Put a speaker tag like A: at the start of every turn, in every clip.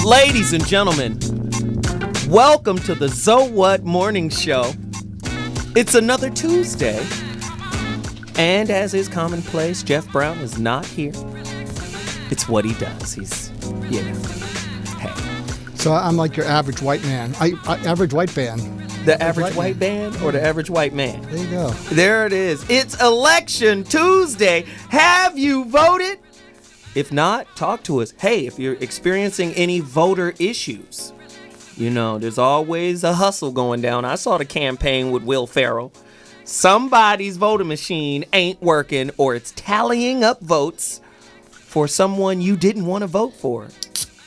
A: Ladies and gentlemen, welcome to the So What Morning Show. It's another Tuesday, and as is commonplace, Geoff Brown is not here. It's what he does. He's, hey.
B: So I'm like your average white man. Average white band.
A: The average white band or the average white man?
B: There you go.
A: There it is. It's Election Tuesday. Have you voted? If not, talk to us. Hey, if you're experiencing any voter issues, you know, there's always a hustle going down. I saw the campaign with Will Ferrell. Somebody's voting machine ain't working, or it's tallying up votes for someone you didn't want to vote for,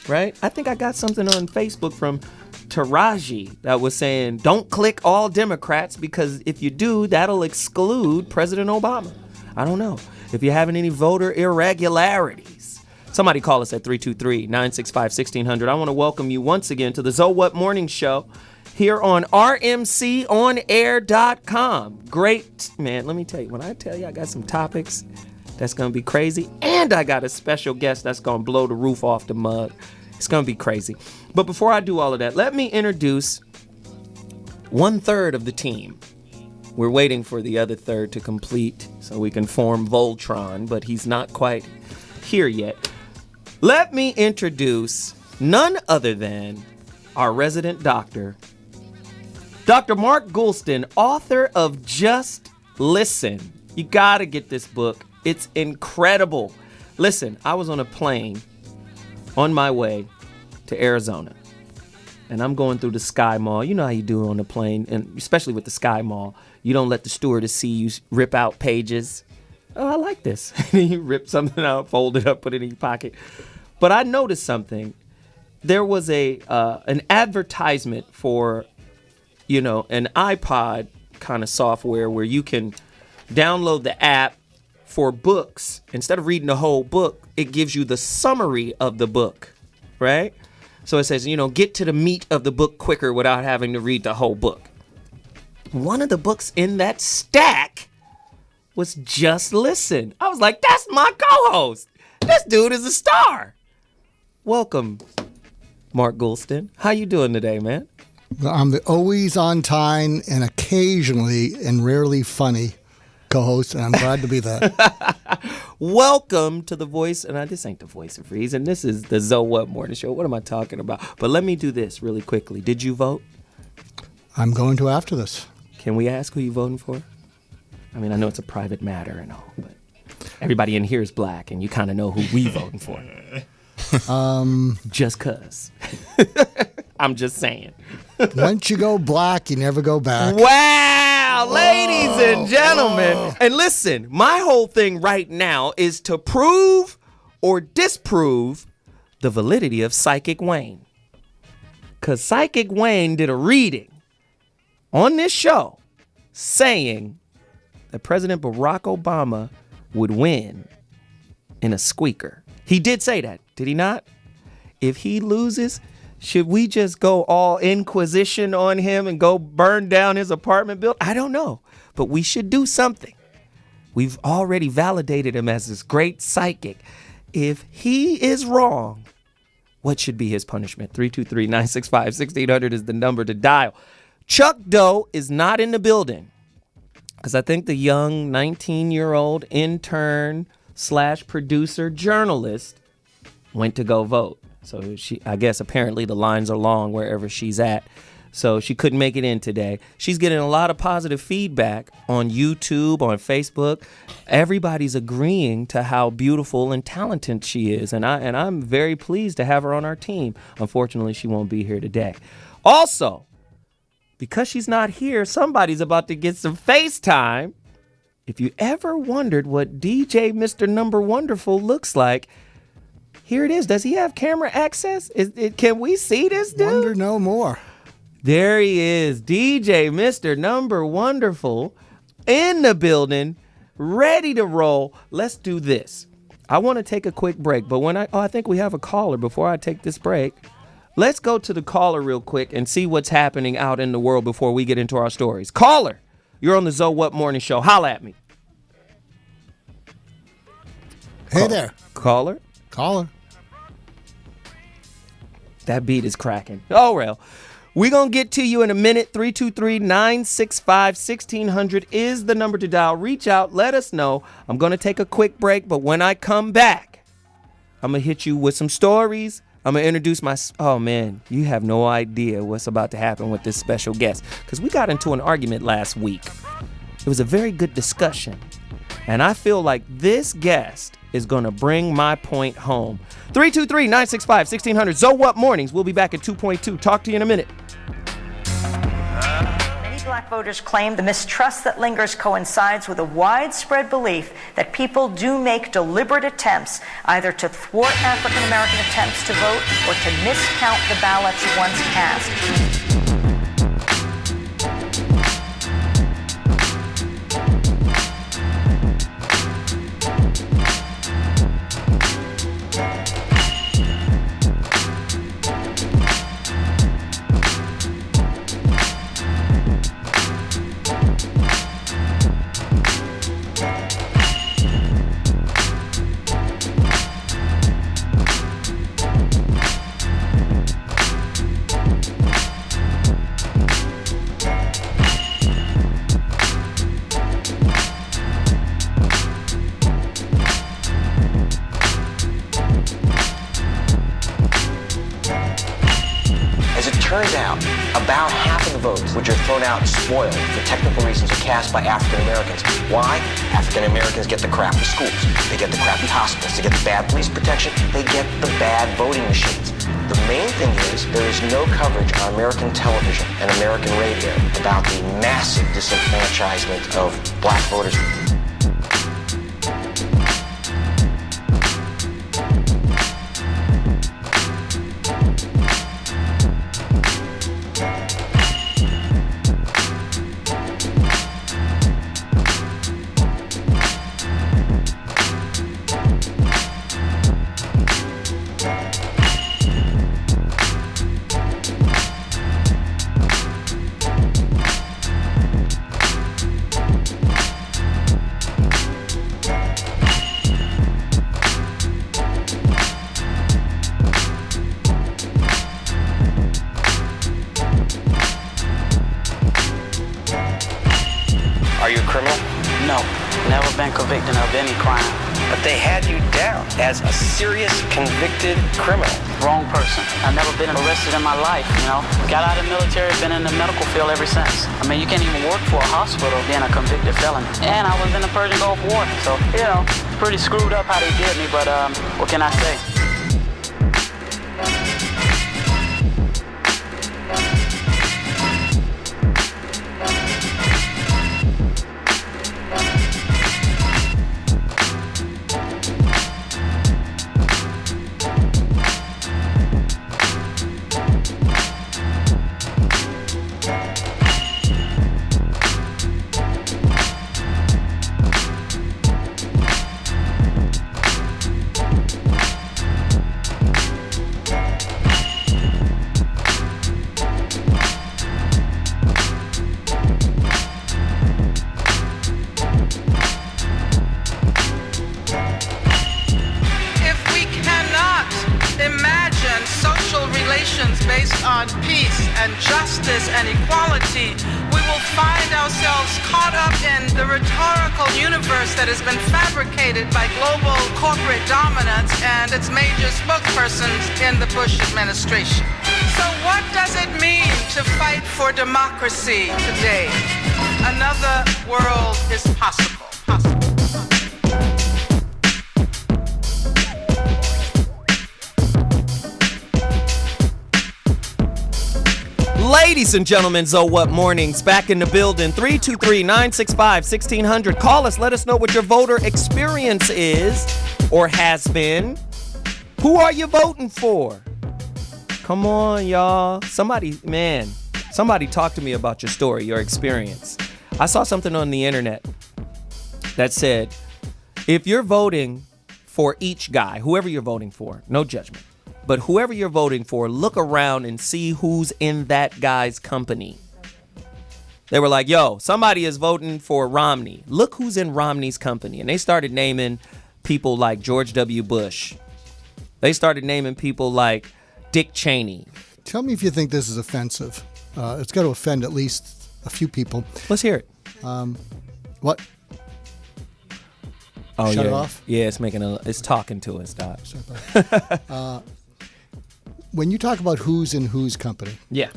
A: right? I think I got something on Facebook from Taraji that was saying, don't click all Democrats because if you do, that'll exclude President Obama. I don't know. If you're having any voter irregularities, somebody call us at 323-965-1600. I want to welcome you once again to the So What Morning Show here on rmconair.com. Great, man, let me tell you, when I tell you I got some topics that's going to be crazy, and I got a special guest that's going to blow the roof off the mug. It's going to be crazy. But before I do all of that, let me introduce 1/3 of the team. We're waiting for the other third to complete so we can form Voltron, but he's not quite here yet. Let me introduce none other than our resident doctor, Dr. Mark Goulston, author of Just Listen. You got to get this book. It's incredible. Listen, I was on a plane on my way to Arizona, and I'm going through the Sky Mall. You know how you do on the plane, and especially with the Sky Mall. You don't let the stewardess see you rip out pages. Oh, I like this. You rip something out, fold it up, put it in your pocket. But I noticed something. There was an advertisement for, you know, an iPod kind of software where you can download the app for books. Instead of reading the whole book, it gives you the summary of the book, right? So it says, you know, get to the meat of the book quicker without having to read the whole book. One of the books in that stack was Just Listen. I was like, that's my co-host. This dude is a star. Welcome, Mark Goulston. How you doing today, man?
B: I'm the always on time and occasionally and rarely funny co-host, and I'm glad to be that.
A: Welcome to the voice, and this ain't the voice of reason. This is the So What Morning Show. What am I talking about? But let me do this really quickly. Did you vote?
B: I'm going to after this.
A: Can we ask who you voting for? I mean, I know it's a private matter and all, but everybody in here is black, and you kind of know who we voting for. Just cuz. I'm just saying.
B: Once you go black, you never go back.
A: Wow, ladies and gentlemen. And listen, my whole thing right now is to prove or disprove the validity of Psychic Wayne. Because Psychic Wayne did a reading on this show saying that President Barack Obama would win in a squeaker. He did say that, did he not? If he loses, should we just go all Inquisition on him and go burn down his apartment building? I don't know, but we should do something. We've already validated him as this great psychic. If he is wrong, what should be his punishment? 323-965-1600 is the number to dial. Chuck Doe is not in the building because I think the young 19-year-old intern / producer journalist went to go vote. So I guess apparently the lines are long wherever she's at. So she couldn't make it in today. She's getting a lot of positive feedback on YouTube, on Facebook. Everybody's agreeing to how beautiful and talented she is. And I'm very pleased to have her on our team. Unfortunately, she won't be here today. Also, because she's not here, somebody's about to get some FaceTime. If you ever wondered what DJ Mr. Number Wonderful looks like, here it is. Does he have camera access? Can we see this dude?
B: Wonder no more.
A: There he is, DJ Mr. Number Wonderful in the building, ready to roll. Let's do this. I want to take a quick break, but I think we have a caller before I take this break. Let's go to the caller real quick and see what's happening out in the world before we get into our stories. Caller, you're on the So What Morning Show. Holla at me.
B: Hey there.
A: Caller?
B: Caller.
A: That beat is cracking. Oh, well. We're going to get to you in a minute. 323-965-1600 is the number to dial. Reach out. Let us know. I'm going to take a quick break, but when I come back, I'm going to hit you with some stories. I'm going to introduce oh, man, you have no idea what's about to happen with this special guest, because we got into an argument last week. It was a very good discussion, and I feel like this guest is going to bring my point home. 323-965-1600. So What Mornings. We'll be back at 2.2. Talk to you in a minute.
C: Many black voters claim the mistrust that lingers coincides with a widespread belief that people do make deliberate attempts either to thwart African American attempts to vote or to miscount the ballots once cast.
D: Turns out, about half of the votes which are thrown out spoiled for technical reasons are cast by African Americans. Why? African Americans get the crappy schools, they get the crappy hospitals, they get the bad police protection, they get the bad voting machines. The main thing is there is no coverage on American television and American radio about the massive disenfranchisement of black voters. Are you a criminal?
E: No, never been convicted of any crime.
D: But they had you down as a serious convicted criminal.
E: Wrong person. I've never been arrested in my life, you know. Got out of the military, been in the medical field ever since. I mean, you can't even work for a hospital being a convicted felon. And I was in the Persian Gulf War, so, you know, pretty screwed up how they did me, but what can I say?
F: on peace and justice and equality, we will find ourselves caught up in the rhetorical universe that has been fabricated by global corporate dominance and its major spokespersons in the Bush administration. So what does it mean to fight for democracy today? Another world is possible.
A: Ladies and gentlemen, So What Mornings back in the building. 323-965-1600. Call us. Let us know what your voter experience is or has been. Who are you voting for? Come on, y'all. Somebody talk to me about your story, your experience. I saw something on the internet that said, if you're voting for each guy, whoever you're voting for, no judgment, but whoever you're voting for, look around and see who's in that guy's company. They were like, yo, somebody is voting for Romney. Look who's in Romney's company. And they started naming people like George W. Bush. They started naming people like Dick Cheney.
B: Tell me if you think this is offensive. It's got to offend at least a few people.
A: Let's hear it.
B: What?
A: Oh,
B: Shut
A: yeah.
B: it off?
A: Yeah, it's talking to us, Doc.
B: When you talk about who's in whose company,
A: Yeah.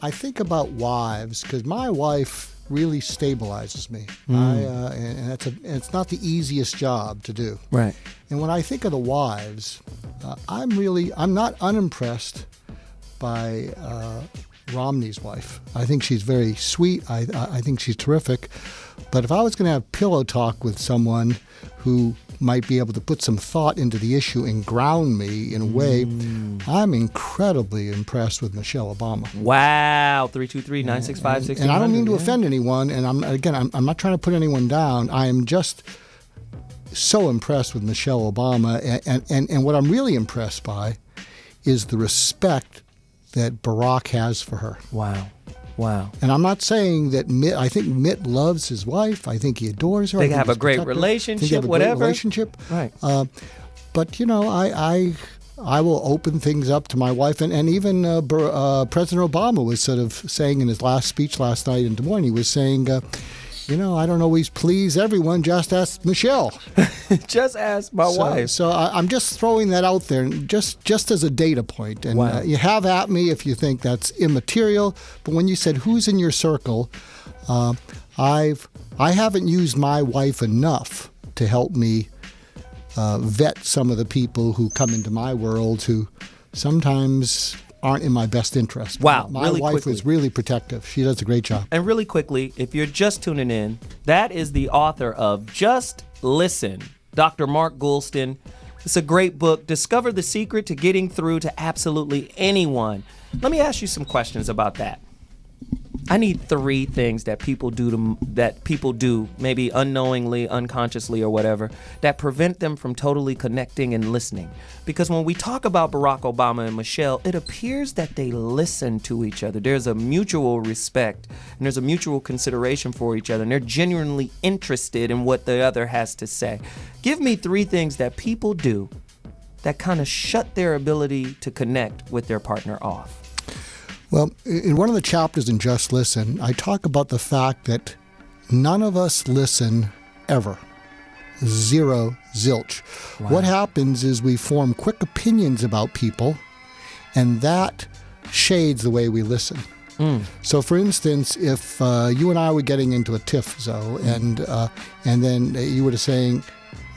B: I think about wives, because my wife really stabilizes me. And it's not the easiest job to do.
A: Right.
B: And when I think of the wives, I'm not unimpressed by Romney's wife. I think she's very sweet. I think she's terrific. But if I was going to have pillow talk with someone who might be able to put some thought into the issue and ground me in a way, I'm incredibly impressed with Michelle Obama.
A: Wow. 323-965-1600.
B: And I don't mean to offend anyone, and I'm not trying to put anyone down. I am just so impressed with Michelle Obama, and what I'm really impressed by is the respect that Barack has for her.
A: Wow.
B: And I'm not saying that I think Mitt loves his wife. I think he adores her.
A: They have a great relationship, whatever. Right.
B: But, I will open things up to my wife. And even President Obama was sort of saying in his last speech last night in Des Moines, he was saying, I don't always please everyone. Just ask Michelle.
A: Just ask my wife.
B: So I'm just throwing that out there, just as a data point. And
A: Wow.
B: You have at me if you think that's immaterial. But when you said who's in your circle, I haven't used my wife enough to help me vet some of the people who come into my world who sometimes aren't in my best interest.
A: Wow,
B: My
A: really
B: wife
A: quickly.
B: is really protective. She does a great job.
A: And really quickly, if you're just tuning in, that is the author of Just Listen, Dr. Mark Goulston. It's a great book. Discover the secret to getting through to absolutely anyone. Let me ask you some questions about that. I need 3 things that people do, maybe unknowingly, unconsciously, or whatever, that prevent them from totally connecting and listening. Because when we talk about Barack Obama and Michelle, it appears that they listen to each other. There's a mutual respect, and there's a mutual consideration for each other, and they're genuinely interested in what the other has to say. Give me 3 things that people do that kind of shut their ability to connect with their partner off.
B: Well, in one of the chapters in Just Listen, I talk about the fact that none of us listen ever. Zero, zilch.
A: Wow.
B: What happens is we form quick opinions about people, and that shades the way we listen. So, for instance, if you and I were getting into a tiff, Zoe, and then you were saying,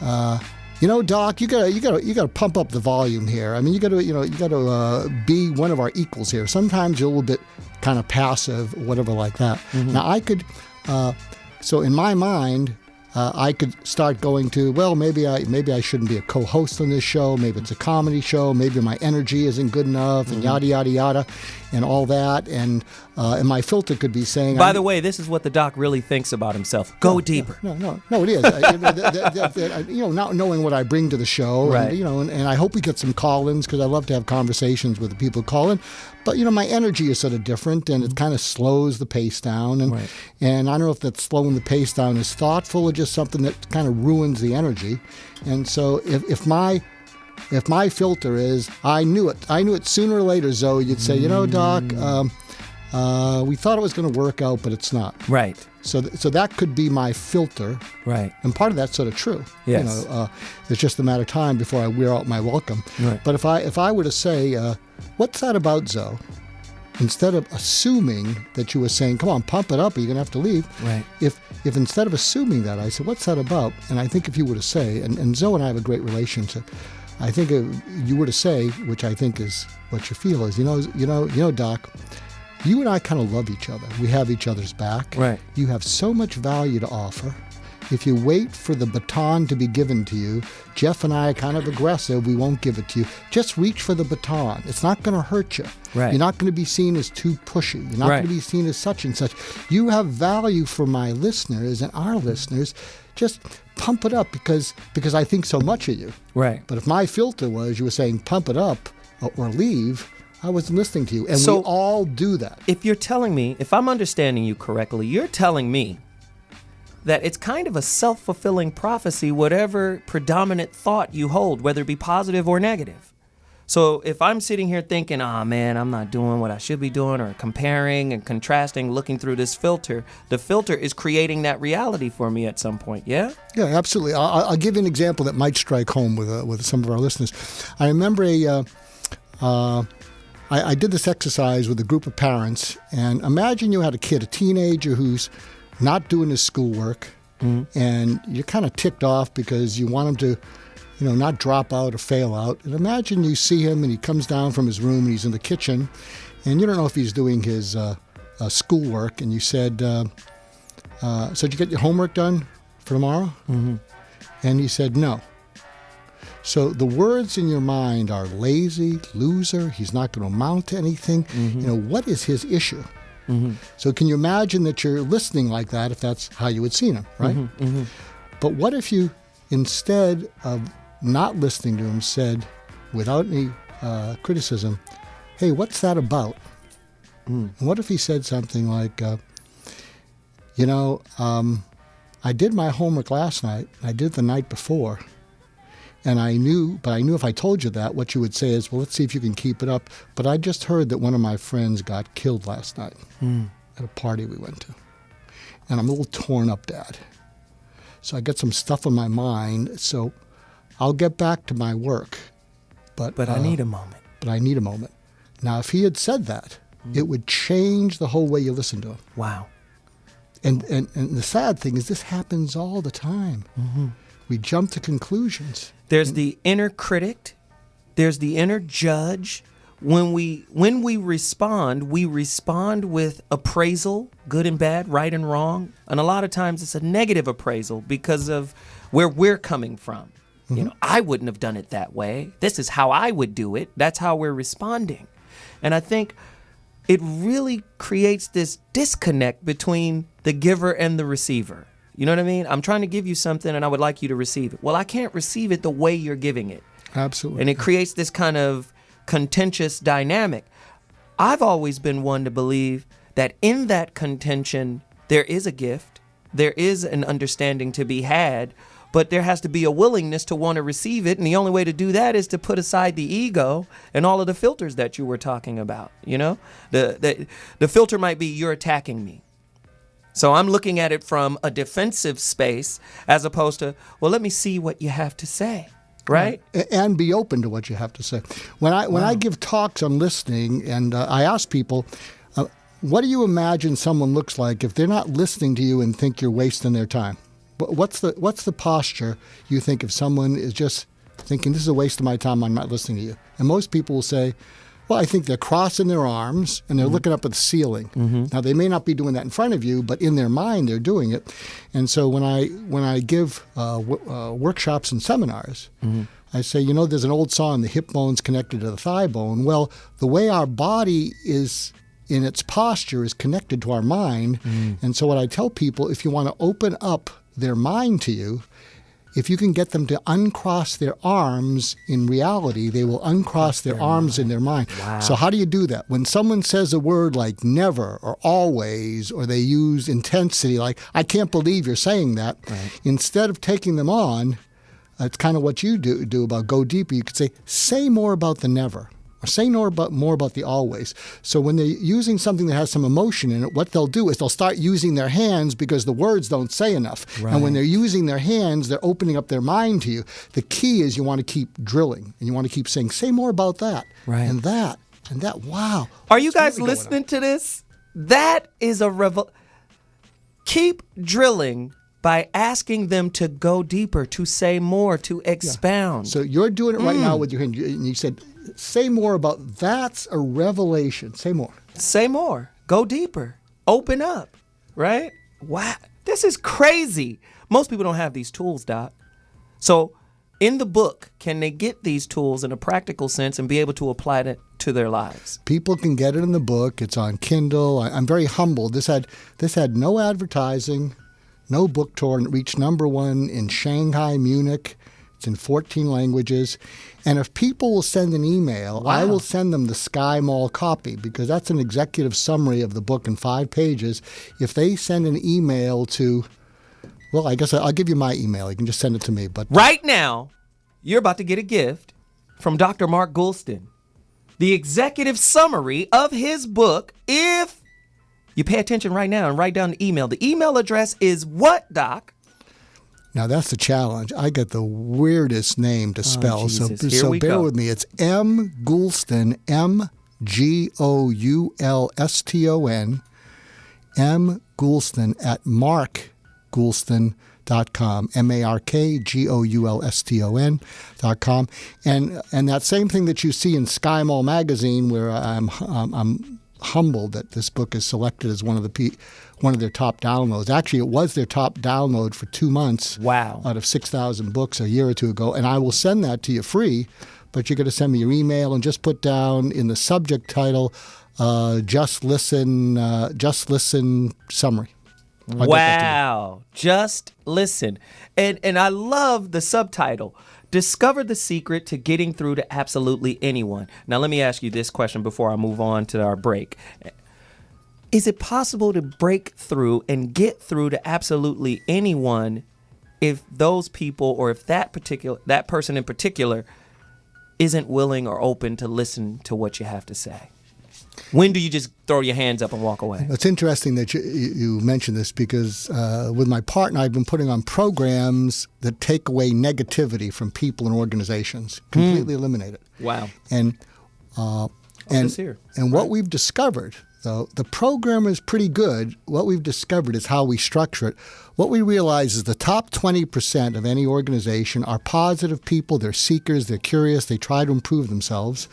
B: Doc, you gotta pump up the volume here. I mean, you gotta be one of our equals here. Sometimes you're a little bit kind of passive, whatever like that. Now I could, so in my mind, I could start going to, well, maybe I shouldn't be a co-host on this show. Maybe it's a comedy show. Maybe my energy isn't good enough, and yada yada yada, and all that. And my filter could be saying,
A: By the way, this is what the doc really thinks about himself. Go deeper.
B: No, it is. Not knowing what I bring to the show,
A: Right.
B: and I hope we get some call-ins because I love to have conversations with the people who call in. But my energy is sort of different, and it kind of slows the pace down. And
A: Right.
B: and I don't know if that slowing the pace down is thoughtful or just something that kind of ruins the energy. And so if my filter is, I knew it sooner or later, Zoe, you'd say, Doc, we thought it was going to work out, but it's not.
A: Right.
B: So that could be my filter.
A: Right.
B: And part of that's sort of true.
A: Yes.
B: It's just a matter of time before I wear out my welcome.
A: Right.
B: But if I were to say, what's that about, Zoe? Instead of assuming that you were saying, come on, pump it up or you're going to have to leave.
A: Right.
B: If instead of assuming that, I said, what's that about? And I think if you were to say, and Zoe and I have a great relationship, I think if you were to say, which I think is what you feel is, Doc, you and I kind of love each other. We have each other's back.
A: Right.
B: You have so much value to offer. If you wait for the baton to be given to you, Geoff and I are kind of aggressive. We won't give it to you. Just reach for the baton. It's not going to hurt you.
A: Right.
B: You're not going to be seen as too pushy. You're not
A: Right.
B: going to be seen as such and such. You have value for my listeners and our listeners. Just pump it up because I think so much of you.
A: Right.
B: But if my filter was you were saying pump it up or leave, I wasn't listening to you. And
A: So-
B: we all do that.
A: If you're telling me, if I'm understanding you correctly, you're telling me that it's kind of a self-fulfilling prophecy, whatever predominant thought you hold, whether it be positive or negative. So if I'm sitting here thinking, oh man, I'm not doing what I should be doing, or comparing and contrasting, looking through this filter, the filter is creating that reality for me at some point, yeah?
B: Yeah, absolutely. I'll give you an example that might strike home with some of our listeners. I remember I did this exercise with a group of parents, and imagine you had a kid, a teenager who's not doing his schoolwork, and you're kind of ticked off because you want him to, not drop out or fail out. And imagine you see him and he comes down from his room and he's in the kitchen, and you don't know if he's doing his schoolwork, and you said, so did you get your homework done for tomorrow? Mm-hmm. And he said, no. So the words in your mind are lazy, loser, he's not going to amount to anything. Mm-hmm. What is his issue? Mm-hmm. So can you imagine that you're listening like that if that's how you would see him, right? Mm-hmm. Mm-hmm. But what if you, instead of not listening to him, said, without any criticism, hey, what's that about? And what if he said something like, I did my homework last night, I did it the night before, and I knew if I told you that, what you would say is, well, let's see if you can keep it up. But I just heard that one of my friends got killed last night at a party we went to. And I'm a little torn up, Dad. So I got some stuff on my mind, so I'll get back to my work. But
A: I need a moment.
B: But I need a moment. Now, if he had said that, it would change the whole way you listen to him.
A: Wow.
B: And the sad thing is this happens all the time. Mm-hmm. We jump to conclusions.
A: There's the inner critic. There's the inner judge. When we respond with appraisal, good and bad, right and wrong. And a lot of times it's a negative appraisal because of where we're coming from. Mm-hmm. I wouldn't have done it that way. This is how I would do it. That's how we're responding. And I think it really creates this disconnect between the giver and the receiver. You know what I mean? I'm trying to give you something and I would like you to receive it. Well, I can't receive it the way you're giving it.
B: Absolutely.
A: And it creates this kind of contentious dynamic. I've always been one to believe that in that contention, there is a gift, there is an understanding to be had, but there has to be a willingness to want to receive it. And the only way to do that is to put aside the ego and all of the filters that you were talking about. The filter might be you're attacking me. So I'm looking at it from a defensive space as opposed to, well, let me see what you have to say. Right?
B: And be open to what you have to say. When I give talks on listening, and I ask people, what do you imagine someone looks like if they're not listening to you and think you're wasting their time? What's the posture you think if someone is just thinking, this is a waste of my time, I'm not listening to you? And most people will say, well, I think they're crossing their arms and they're looking up at the ceiling. Mm-hmm. Now, they may not be doing that in front of you, but in their mind, they're doing it. And so when I give workshops and seminars, I say, there's an old song, the hip bone's connected to the thigh bone. Well, the way our body is in its posture is connected to our mind. And so what I tell people, if you want to open up their mind to you, if you can get them to uncross their arms in reality, they will uncross their arms in their mind. Wow. So how do you do that? When someone says a word like never or always, or they use intensity, like, I can't believe you're saying that, instead of taking them on, it's kind of what you do about go deeper. You could say more about the never. Or say more about the always. So when they're using something that has some emotion in it, what they'll do is they'll start using their hands because the words don't say enough. Right. And when they're using their hands, they're opening up their mind to you. The key is you want to keep drilling, and you want to keep saying, say more about that, and that, and that. Wow.
A: Are you guys really listening to this? That is a keep drilling by asking them to go deeper, to say more, to expound.
B: Yeah. So you're doing it right now with your hand, and you said, say more about that's a revelation. Say more.
A: Say more. Go deeper. Open up. Right? Wow. This is crazy. Most people don't have these tools, Doc. So in the book, can they get these tools in a practical sense and be able to apply it to their lives?
B: People can get it in the book. It's on Kindle. I'm very humbled. This had no advertising, no book tour, and it reached #1 in Shanghai, Munich. It's in 14 languages. And if people will send an email, I will send them the Sky Mall copy, because that's an executive summary of the book in 5 pages. If they send an email to, well, I guess I'll give you my email. You can just send it to me. But
A: right now, you're about to get a gift from Dr. Mark Goulston. the executive summary of his book. If you pay attention right now and write down the email. The email address is what, Doc?
B: Now, that's the challenge. I got the weirdest name to spell, so bear with me. It's M. Goulston, M-G-O-U-L-S-T-O-N, M. Goulston at markgoulston.com, MARKGOULSTON.com. And that same thing that you see in Sky Mall magazine, where I'm humbled that this book is selected as one of their top downloads. Actually, it was their top download for 2 months.
A: Wow.
B: Out of 6,000 books a year or two ago. And I will send that to you free, but you're going to send me your email and just put down in the subject title, Just Listen Summary.
A: Wow. Just Listen. And I love the subtitle. Discover the secret to getting through to absolutely anyone. Now, let me ask you this question before I move on to our break. Is it possible to break through and get through to absolutely anyone if those people, or if that person in particular isn't willing or open to listen to what you have to say? When do you just throw your hands up and walk away?
B: It's interesting that you mentioned this, because with my partner, I've been putting on programs that take away negativity from people and organizations, completely eliminate it.
A: Wow.
B: And what we've discovered, though, the program is pretty good. What we've discovered is how we structure it. What we realize is the top 20% of any organization are positive people. They're seekers. They're curious. They try to improve themselves.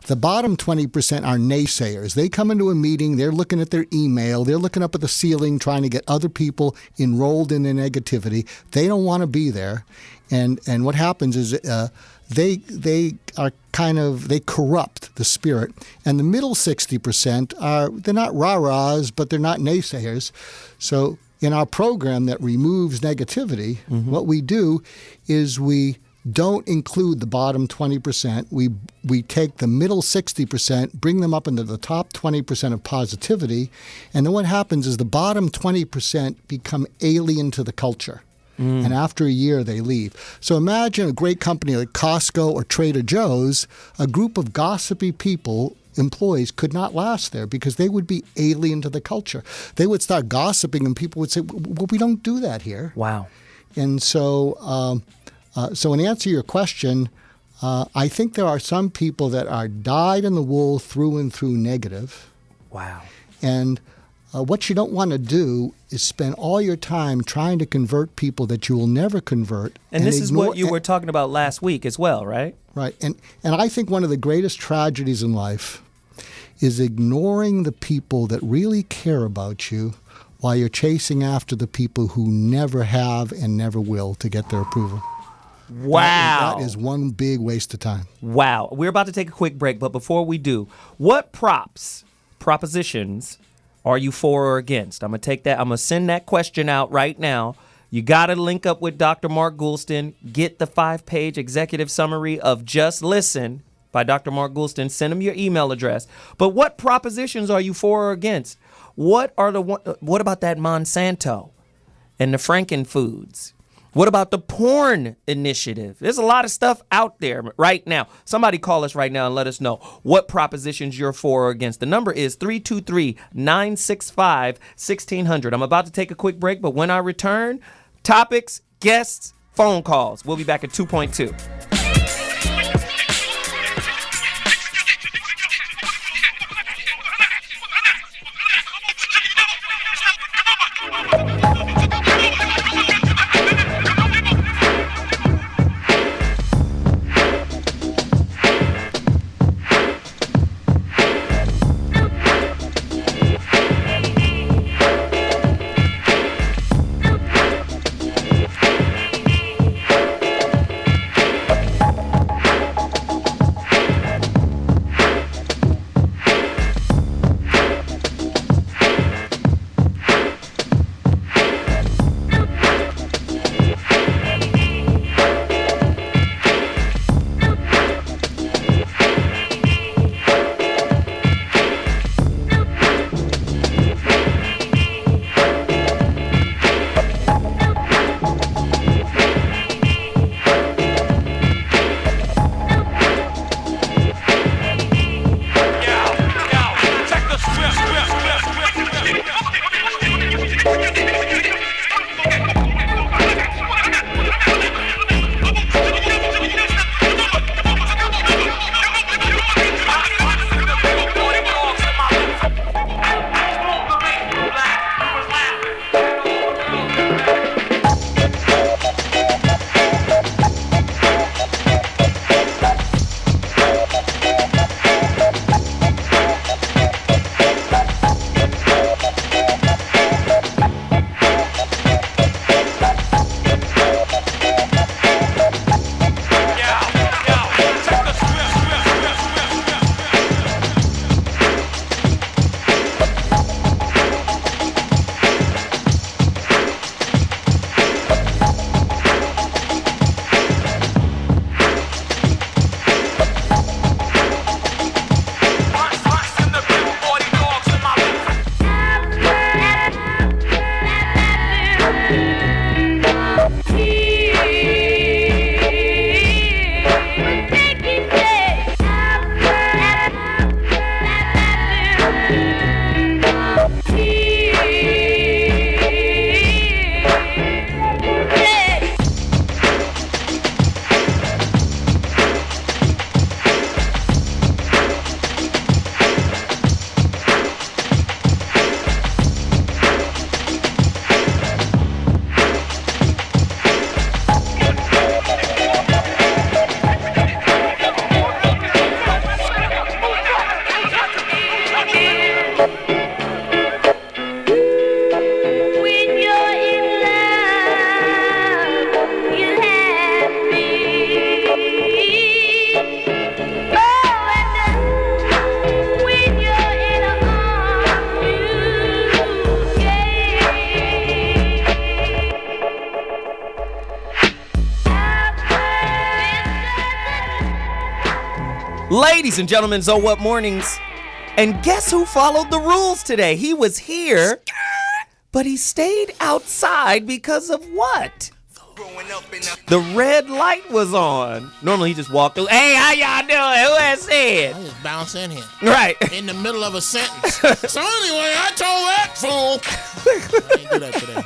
B: The bottom 20% are naysayers. They come into a meeting, they're looking at their email, they're looking up at the ceiling trying to get other people enrolled in their negativity. They don't want to be there. And what happens is they corrupt the spirit. And the middle 60% they're not rah-rahs, but they're not naysayers. So in our program that removes negativity, what we do is we don't include the bottom 20%. We take the middle 60%, bring them up into the top 20% of positivity, and then what happens is the bottom 20% become alien to the culture. And after a year, they leave. So imagine a great company like Costco or Trader Joe's, a group of gossipy people, employees, could not last there because they would be alien to the culture. They would start gossiping and people would say, well, we don't do that here.
A: Wow.
B: And so in answer to your question, I think there are some people that are dyed in the wool through and through negative.
A: Wow.
B: And what you don't want to do is spend all your time trying to convert people that you will never convert.
A: And this is what you were talking about last week as well, right?
B: Right. And I think one of the greatest tragedies in life is ignoring the people that really care about you while you're chasing after the people who never have and never will to get their approval.
A: Wow.
B: That is one big waste of time.
A: Wow. We're about to take a quick break, but before we do, what propositions are you for or against? I'm going to send that question out right now. You got to link up with Dr. Mark Goulston, get the 5-page executive summary of Just Listen by Dr. Mark Goulston. Send him your email address. But what propositions are you for or against? What about that Monsanto and the Frankenfoods? What about the porn initiative? There's a lot of stuff out there right now. Somebody call us right now and let us know what propositions you're for or against. The number is 323-965-1600. I'm about to take a quick break, but when I return, topics, guests, phone calls. We'll be back at 2.2. Ladies and gentlemen, So What Mornings. And guess who followed the rules today? He was here, but he stayed outside because of what? The red light was on. Normally he just walked through. Hey, how y'all doing? Who has said?
G: I just bounce in here.
A: Right.
G: In the middle of a sentence. So anyway, I told that fool. I didn't do that today.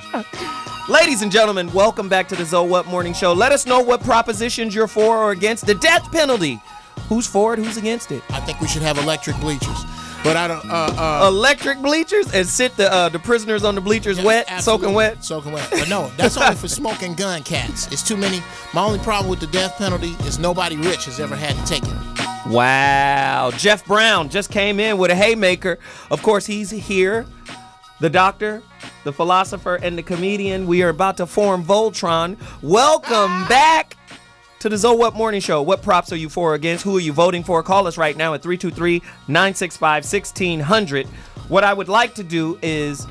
A: Ladies and gentlemen, welcome back to the So What Morning Show. Let us know what propositions you're for or against the death penalty. Who's for it? Who's against it?
G: I think we should have electric bleachers. But I don't.
A: Electric bleachers and sit the prisoners on the bleachers wet, soaking wet.
G: Soaking wet. But no, that's only for smoking gun cats. It's too many. My only problem with the death penalty is nobody rich has ever had to take it.
A: Wow. Geoff Brown just came in with a haymaker. Of course, he's here. The doctor, the philosopher, and the comedian. We are about to form Voltron. Welcome back to the So What Morning Show. What props are you for or against? Who are you voting for? Call us right now at 323-965-1600. What I would like to do is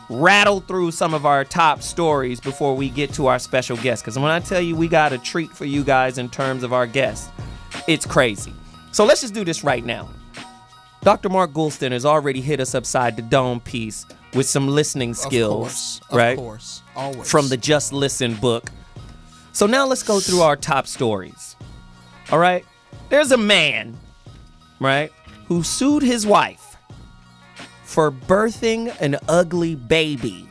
A: rattle through some of our top stories before we get to our special guest. Because when I tell you we got a treat for you guys in terms of our guests, it's crazy. So let's just do this right now. Dr. Mark Goulston has already hit us upside the dome piece with some listening skills.
G: Of course. Always.
A: From the Just Listen book. So now let's go through our top stories. All right? There's a man, right, who sued his wife for birthing an ugly baby,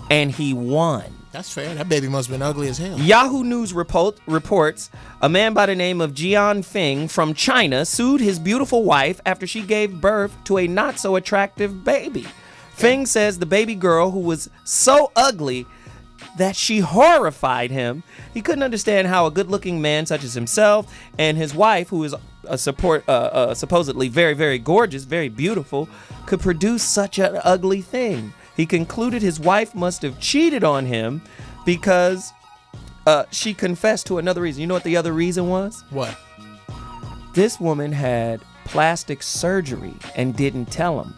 A: and he won.
G: That's fair. That baby must have been ugly as hell.
A: Yahoo News reports a man by the name of Jian Feng from China sued his beautiful wife after she gave birth to a not-so-attractive baby. Feng says the baby girl, who was so ugly that she horrified him, he couldn't understand how a good-looking man such as himself and his wife, who is supposedly very, very gorgeous, very beautiful, could produce such an ugly thing. He concluded his wife must have cheated on him because she confessed to another reason. You know what the other reason was?
G: What?
A: This woman had plastic surgery and didn't tell him.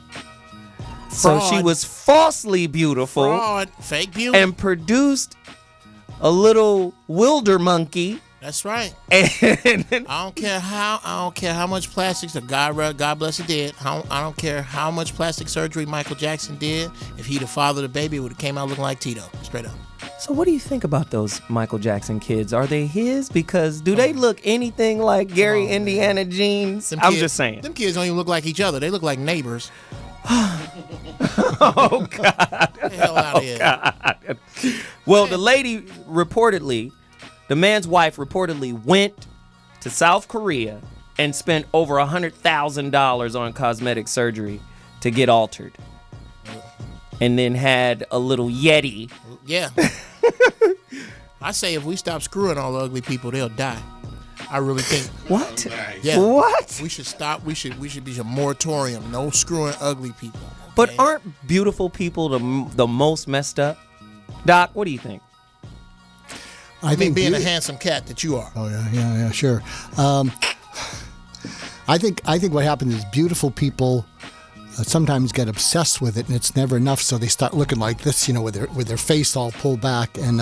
A: So she was falsely beautiful.
G: Fraud. Fake beauty.
A: And produced a little wilder monkey.
G: That's right.
A: And
G: I don't care how much plastics God bless the dead. I don't care how much plastic surgery Michael Jackson did. If he'd have fathered a baby, it would have came out looking like Tito. Straight up.
A: So what do you think about those Michael Jackson kids? Are they his? Because do they look anything like Gary Indiana Jeans? I'm just saying.
G: Them kids don't even look like each other. They look like neighbors.
A: Oh, God.
G: Get the hell out of here.
A: God. Well, the man's wife reportedly went to South Korea and spent over $100,000 on cosmetic surgery to get altered. And then had a little Yeti.
G: Yeah. I say if we stop screwing all the ugly people, they'll die. I really think.
A: What?
G: Yeah.
A: What?
G: We should stop. We should be a moratorium. No screwing ugly people. Okay?
A: But aren't beautiful people the most messed up? Doc, what do you think?
G: I think being a handsome cat that you are.
B: Oh yeah, sure. I think what happens is beautiful people sometimes get obsessed with it, and it's never enough, so they start looking like this, with their face all pulled back, and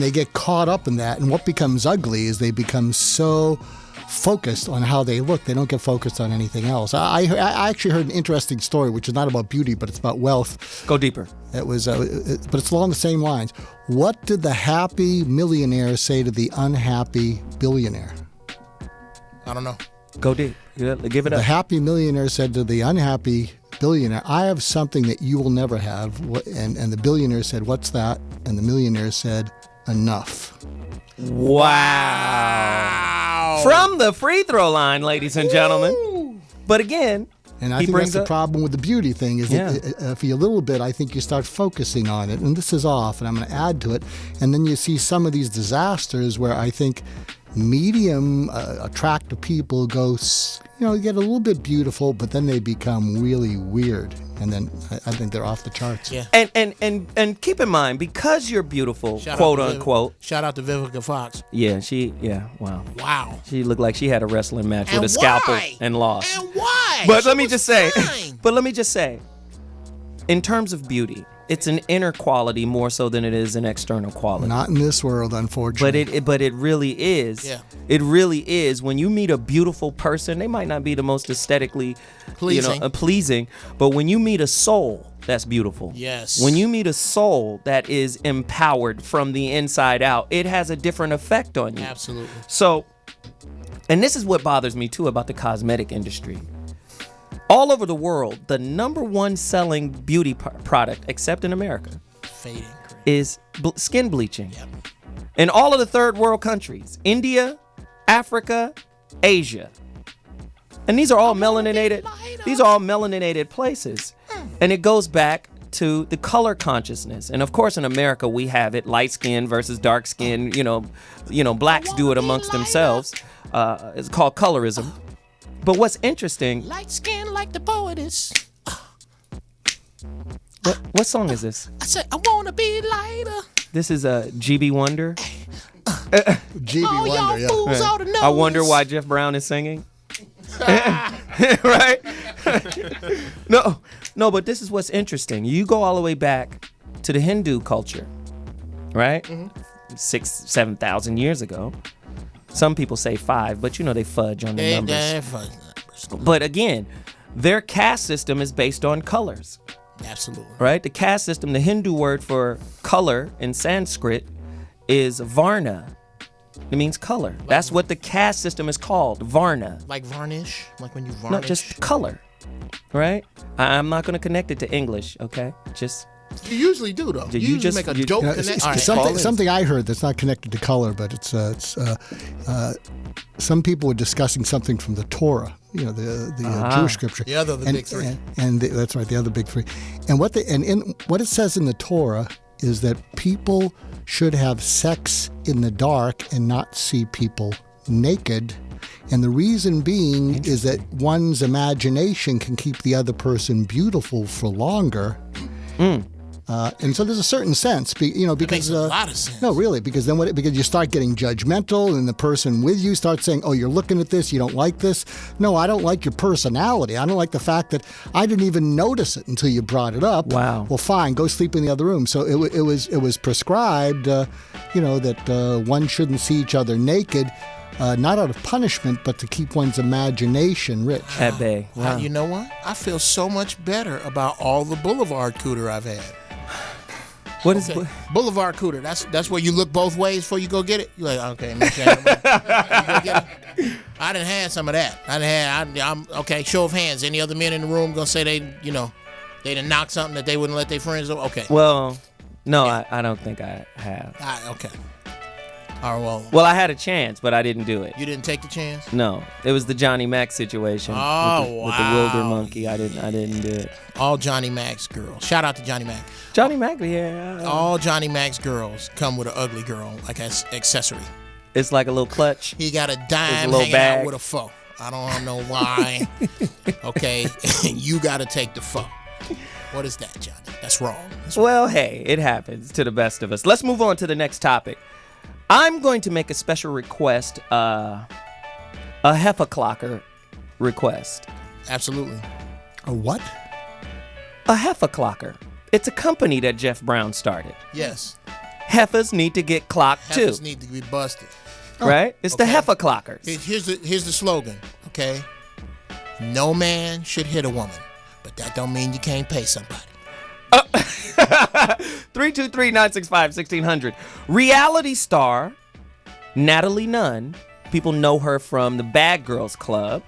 B: they get caught up in that. And what becomes ugly is they become so focused on how they look, they don't get focused on anything else. I actually heard an interesting story, which is not about beauty, but it's about wealth.
A: Go deeper.
B: It was, but it's along the same lines. What did the happy millionaire say to the unhappy billionaire?
G: I don't know.
A: Go deep. Give it up.
B: The happy millionaire said to the unhappy billionaire, "I have something that you will never have." And the billionaire said, "What's that?" And the millionaire said, "Enough."
A: Wow. From the free throw line, ladies and gentlemen. But again,
B: and I think that's the problem with the beauty thing is that for a little bit, I think you start focusing on it. And this is off, and I'm going to add to it. And then you see some of these disasters where I think medium attractive people go, get a little bit beautiful, but then they become really weird. And then I think they're off the charts.
G: Yeah.
A: And keep in mind, because you're beautiful, quote unquote.
G: Shout out to Vivica Fox.
A: Yeah, wow.
G: Wow.
A: She looked like she had a wrestling match with a scalpel and lost.
G: And why?
A: But let me just say, in terms of beauty, it's an inner quality more so than it is an external quality.
B: Not in this world, unfortunately.
A: But it really is.
G: Yeah.
A: It really is. When you meet a beautiful person, they might not be the most aesthetically
G: Pleasing.
A: pleasing, but when you meet a soul that's beautiful.
G: Yes.
A: When you meet a soul that is empowered from the inside out, it has a different effect on you.
G: Absolutely.
A: So, and this is what bothers me too about the cosmetic industry. All over the world, the number one selling beauty product, except in America,
G: Fading cream.
A: is skin bleaching.
G: Yep.
A: In all of the third world countries, India, Africa, Asia. And these are all melaninated. These are all melaninated places. And it goes back to the color consciousness. And of course in America we have it light skin versus dark skin, blacks do it amongst themselves. It's called colorism. But what's interesting,
G: Light skin like the poetess.
A: what song is this?
G: I said, I want to be lighter.
A: This is a GB Wonder.
B: GB
G: All
B: Wonder,
G: y'all
B: yeah.
G: fools ought to know.
A: I wonder why Jeff Brown is singing. Right? No, but this is what's interesting. You go all the way back to the Hindu culture, right? 6,000-7,000 years ago. Some people say 5, but they fudge on the numbers. But again, their caste system is based on colors,
G: Absolutely.
A: right? The caste system, the Hindu word for color in Sanskrit is varna. It means color. That's what the caste system is called, varna.
G: Like varnish? Like when you varnish?
A: Not just color, right? I'm not going to connect it to English, okay? Just
G: You usually do, though.
A: You
G: You usually
A: just-
G: make a
A: you-
G: dope
B: Yeah,
G: connection.
B: it's
G: All right.
B: something I heard that's not connected to color, but it's some people were discussing something from the Torah, the Jewish scripture.
G: The other of the big three.
B: That's right, the other big three. And what it says in the Torah is that people should have sex in the dark and not see people naked. And the reason being is that one's imagination can keep the other person beautiful for longer. And so there's a certain sense, because
G: makes a lot of sense.
B: No, really, because then because you start getting judgmental, and the person with you starts saying, "Oh, you're looking at this, you don't like this." No, I don't like your personality. I don't like the fact that I didn't even notice it until you brought it up.
A: Wow.
B: Well, fine, go sleep in the other room. So it was prescribed, that one shouldn't see each other naked. Not out of punishment, but to keep one's imagination rich.
A: at bay. Wow.
G: You know what? I feel so much better about all the Boulevard cooter I've had.
A: What is
G: Okay. Boulevard cooter. That's where you look both ways before you go get it. You're like, okay, make sure you go get it. I done had some of that. I'm okay. Show of hands. Any other men in the room gonna say they done knocked something that they wouldn't let their friends do? Okay.
A: Well, no, I don't think I have.
G: Okay. All right.
A: Well, I had a chance, but I didn't do it.
G: You didn't take the chance.
A: No, it was the Johnny Mac situation with the wilder monkey. I didn't do it.
G: All Johnny Mac's girls. Shout out to Johnny Mac.
A: Johnny Mac, yeah.
G: All Johnny Mac's girls come with an ugly girl like as accessory.
A: It's like a little clutch.
G: He got a dime
A: little
G: hanging
A: bag.
G: out with a foe. I don't know why. Okay, you got to take the foe. What is that, Johnny? That's wrong.
A: Well, hey, it happens to the best of us. Let's move on to the next topic. I'm going to make a special request, a Heffa-clocker request.
G: Absolutely.
B: A what?
A: A Heffa-clocker. It's a company that Jeff Brown started.
G: Yes.
A: Heifers need to get clocked too,
G: Heifers need to be busted.
A: right? It's the
G: Okay.
A: Heffa-clockers.
G: Here's the slogan, okay? No man should hit a woman, but that don't mean you can't pay somebody.
A: 323-965-1600. Reality star Natalie Nunn. People know her from the Bad Girls Club.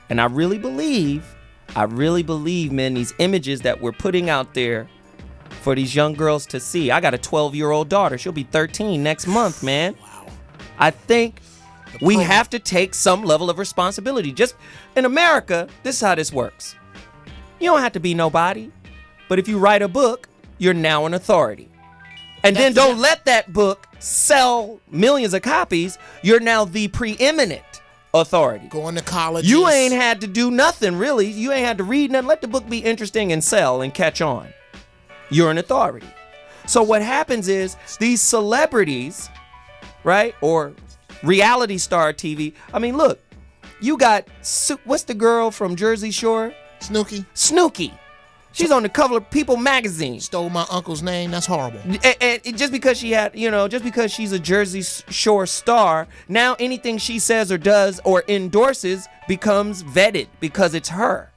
A: And I really believe, man, these images that we're putting out there for these young girls to see. I got a 12-year-old daughter. She'll be 13 next month, man.
G: Wow.
A: I think we have to take some level of responsibility. Just in America, this is how this works. You don't have to be nobody. But if you write a book, you're now an authority. And then don't let that book sell millions of copies. You're now the preeminent authority.
G: Going to college.
A: You ain't had to do nothing, really. You ain't had to read nothing. Let the book be interesting and sell and catch on. You're an authority. So what happens is these celebrities, right, or reality star TV. I mean, look, you got, what's the girl from Jersey Shore?
G: Snooki.
A: Snooki. She's on the cover of People magazine.
G: Stole my uncle's name. That's horrible.
A: And just because just because she's a Jersey Shore star, now anything she says or does or endorses becomes vetted because it's her.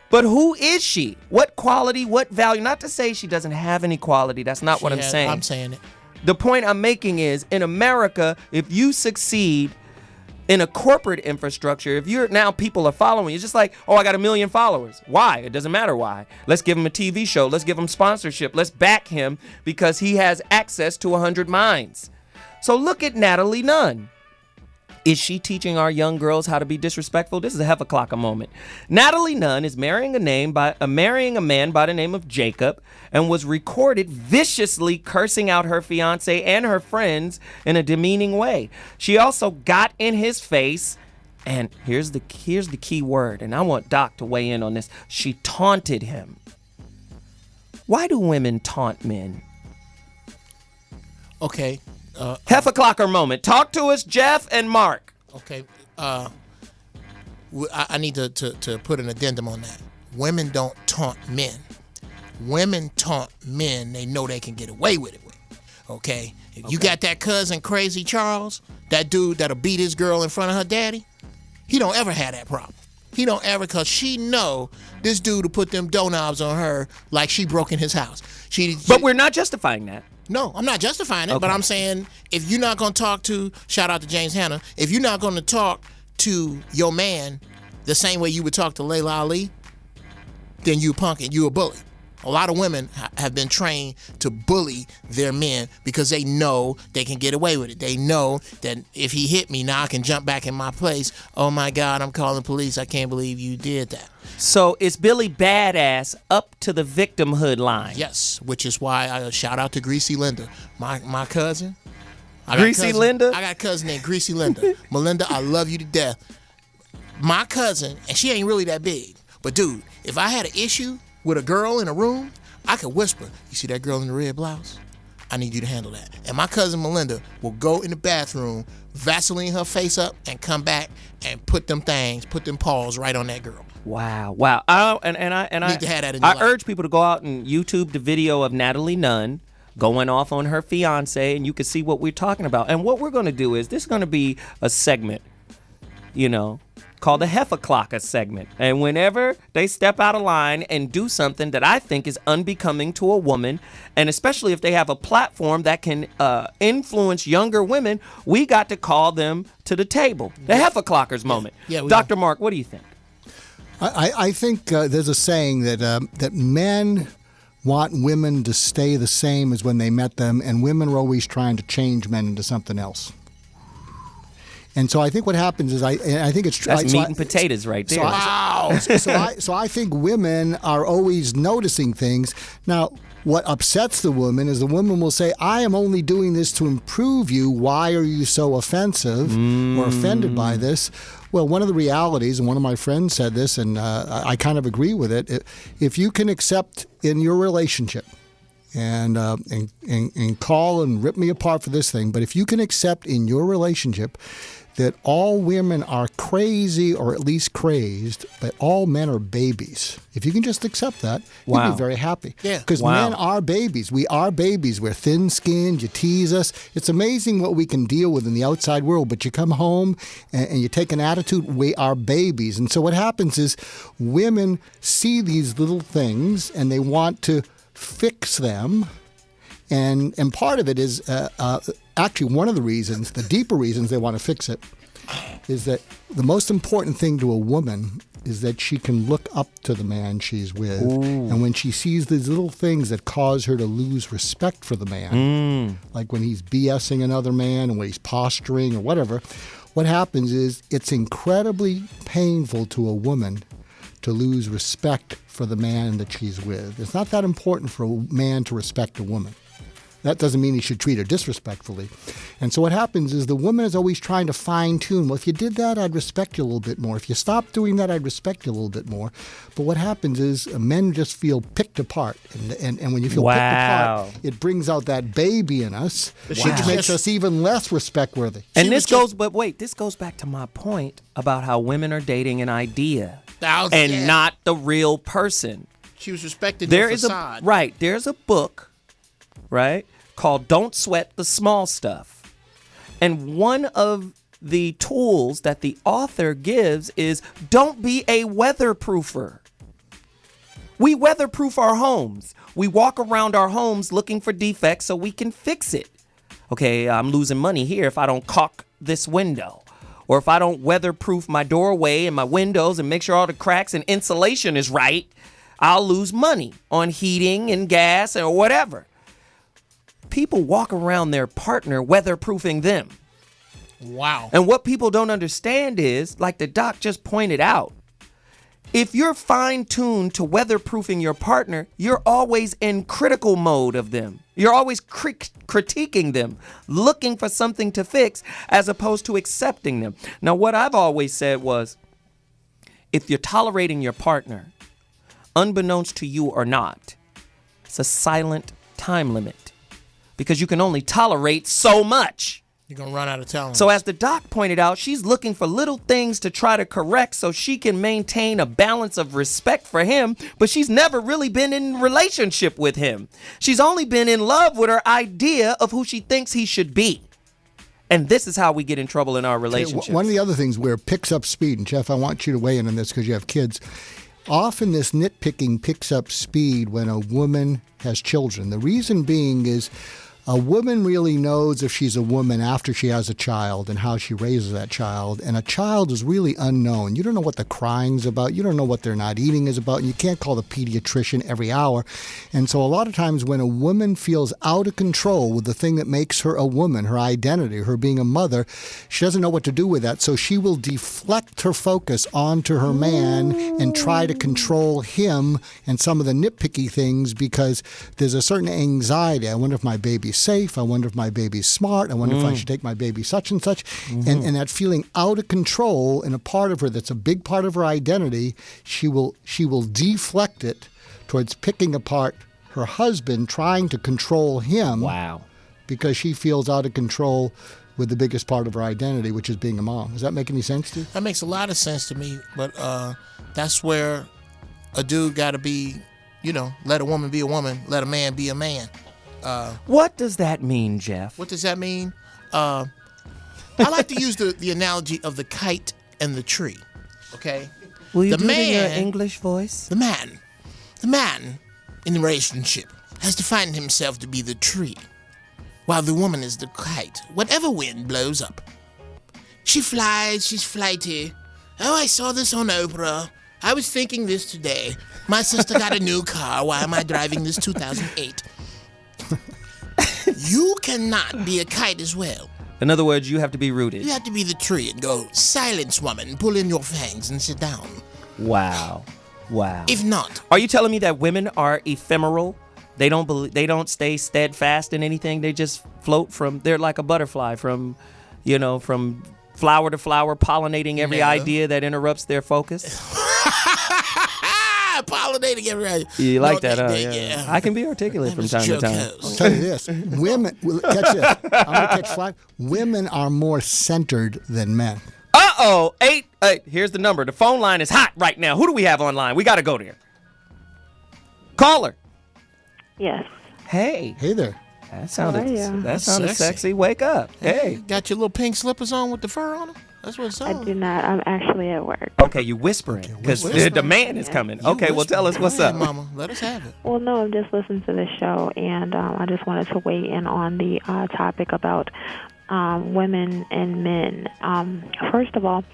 A: But who is she? What quality, what value? Not to say she doesn't have any quality. That's not what I'm saying.
G: I'm saying it.
A: The point I'm making is, in America, if you succeed in a corporate infrastructure, if you're now people are following you, it's just like, oh, I got 1 million followers. Why? It doesn't matter why. Let's give him a TV show. Let's give him sponsorship. Let's back him because he has access to 100 minds. So look at Natalie Nunn. Is she teaching our young girls how to be disrespectful? This is a Heffa-clocker moment. Natalie Nunn is marrying a man by the name of Jacob and was recorded viciously cursing out her fiance and her friends in a demeaning way. She also got in his face, and here's the key word, and I want Doc to weigh in on this. She taunted him. Why do women taunt men?
G: Okay.
A: Heffa-clocker moment. Talk to us, Geoff and Mark.
G: Okay. I need to put an addendum on that. Women don't taunt men. Women taunt men they know they can get away with it with. Okay? If you got that cousin Crazy Charles, that dude that'll beat his girl in front of her daddy, he don't ever have that problem. He don't ever, because she know this dude will put them doorknobs on her like she broke in his house.
A: But we're not justifying that.
G: No, I'm not justifying it, but I'm saying if you're not going to talk to, shout out to James Hanna, if you're not going to talk to your man the same way you would talk to Layla Ali, then you punk and you a bully. A lot of women have been trained to bully their men because they know they can get away with it. They know that if he hit me, now I can jump back in my place. Oh my God, I'm calling police. I can't believe you did that.
A: So is Billy Badass up to the victimhood line?
G: Yes, which is why I shout out to Greasy Linda, my cousin.
A: Linda?
G: I got a cousin named Greasy Linda. Melinda, I love you to death. My cousin, and she ain't really that big, but dude, if I had an issue with a girl in a room, I could whisper, you see that girl in the red blouse? I need you to handle that. And my cousin Melinda will go in the bathroom, Vaseline her face up, and come back and put them paws right on that girl.
A: Wow.
G: Need to have that in your life.
A: urge people to go out and YouTube the video of Natalie Nunn going off on her fiance, and you can see what we're talking about. And what we're going to do is, this is going to be a segment, called the Heffa-clocker segment. And whenever they step out of line and do something that I think is unbecoming to a woman, and especially if they have a platform that can influence younger women, we got to call them to the table. The Heffa-clockers moment.
G: Yeah,
A: Dr. Mark, what do you think?
B: I think there's a saying that men want women to stay the same as when they met them, and women are always trying to change men into something else. And so I think what happens is, I think it's true.
A: That's meat and potatoes right there.
B: So I think women are always noticing things. Now, what upsets the woman is the woman will say, I am only doing this to improve you. Why are you so offensive or offended by this? Well, one of the realities, and one of my friends said this, and I kind of agree with it, if you can accept in your relationship, and call and rip me apart for this thing, but if you can accept in your relationship that all women are crazy or at least crazed, but all men are babies. If you can just accept that, you'll be very happy.
G: Yeah.
B: Because men are babies. We are babies. We're thin-skinned. You tease us. It's amazing what we can deal with in the outside world, but you come home and you take an attitude, we are babies. And so what happens is women see these little things and they want to fix them. And part of it is actually one of the reasons, the deeper reasons they want to fix it, is that the most important thing to a woman is that she can look up to the man she's with. Ooh. And when she sees these little things that cause her to lose respect for the man, like when he's BSing another man and when he's posturing or whatever, what happens is it's incredibly painful to a woman to lose respect for the man that she's with. It's not that important for a man to respect a woman. That doesn't mean he should treat her disrespectfully. And so what happens is the woman is always trying to fine-tune. Well, if you did that, I'd respect you a little bit more. If you stopped doing that, I'd respect you a little bit more. But what happens is men just feel picked apart. And when you feel picked apart, it brings out that baby in us, which makes us even less respect-worthy.
A: And this goes back to my point about how women are dating an idea and not the real person.
G: She was respecting
A: There
G: the
A: is
G: facade.
A: there's a book, right, called Don't Sweat the Small Stuff. And one of the tools that the author gives is don't be a weatherproofer. We weatherproof our homes. We walk around our homes looking for defects so we can fix it. Okay, I'm losing money here if I don't caulk this window. Or if I don't weatherproof my doorway and my windows and make sure all the cracks and insulation is right, I'll lose money on heating and gas or whatever. People walk around their partner weatherproofing them.
G: Wow.
A: And what people don't understand is, like the doc just pointed out, if you're fine-tuned to weatherproofing your partner, you're always in critical mode of them. You're always critiquing them, looking for something to fix, as opposed to accepting them. Now, what I've always said was, if you're tolerating your partner, unbeknownst to you or not, it's a silent time limit. Because you can only tolerate so much.
G: You're going to run out of talent.
A: So as the doc pointed out, she's looking for little things to try to correct so she can maintain a balance of respect for him, but she's never really been in relationship with him. She's only been in love with her idea of who she thinks he should be. And this is how we get in trouble in our relationships.
B: One of the other things where it picks up speed, and Geoff, I want you to weigh in on this because you have kids. Often this nitpicking picks up speed when a woman has children. The reason being is a woman really knows if she's a woman after she has a child and how she raises that child. And a child is really unknown. You don't know what the crying's about. You don't know what they're not eating is about. And you can't call the pediatrician every hour. And so a lot of times when a woman feels out of control with the thing that makes her a woman, her identity, her being a mother, she doesn't know what to do with that. So she will deflect her focus onto her man and try to control him and some of the nitpicky things because there's a certain anxiety. I wonder if my baby's safe. I wonder if my baby's smart. I wonder if I should take my baby such and such. And that feeling out of control in a part of her that's a big part of her identity, she will deflect it towards picking apart her husband, trying to control him.
A: Wow.
B: Because she feels out of control with the biggest part of her identity, which is being a mom. Does that make any sense to you?
G: That makes a lot of sense to me, but that's where a dude got to be, let a woman be a woman, let a man be a man.
A: What does that mean, Geoff?
G: What does that mean? I like to use the analogy of the kite and the tree. Okay?
A: Will you
G: the
A: do it in your
G: man,
A: English voice?
G: The man in the relationship has defined himself to be the tree, while the woman is the kite. Whatever wind blows up. She flies, she's flighty. Oh, I saw this on Oprah. I was thinking this today. My sister got a new car. Why am I driving this 2008? You cannot be a kite as well.
A: In other words, you have to be rooted.
G: You have to be the tree and go, silence, woman, pull in your fangs and sit down.
A: Wow.
G: If not.
A: Are you telling me that women are ephemeral? They don't stay steadfast in anything. They just float they're like a butterfly from flower to flower, pollinating every idea that interrupts their focus?
G: Pollinating every
A: You like that, huh? Yeah. I can be articulate from time to time.
B: I'll tell you this. Women, catch this. I'm going to catch fly. Women are more centered than men.
A: Uh-oh. 8. Here's the number. The phone line is hot right now. Who do we have online? We got to go there. Caller.
H: Yes.
A: Hey.
B: Hey there.
A: That sounded sexy. Wake up. Hey.
G: Got your little pink slippers on with the fur on them? That's what it sounds.
H: I do not. I'm actually at work.
A: Okay, you whispering because the man is coming. Okay, well, tell us what's up.
G: Mama. Let us have it.
H: Well, no, I'm just listening to the show, and I just wanted to weigh in on the topic about women and men. First of all,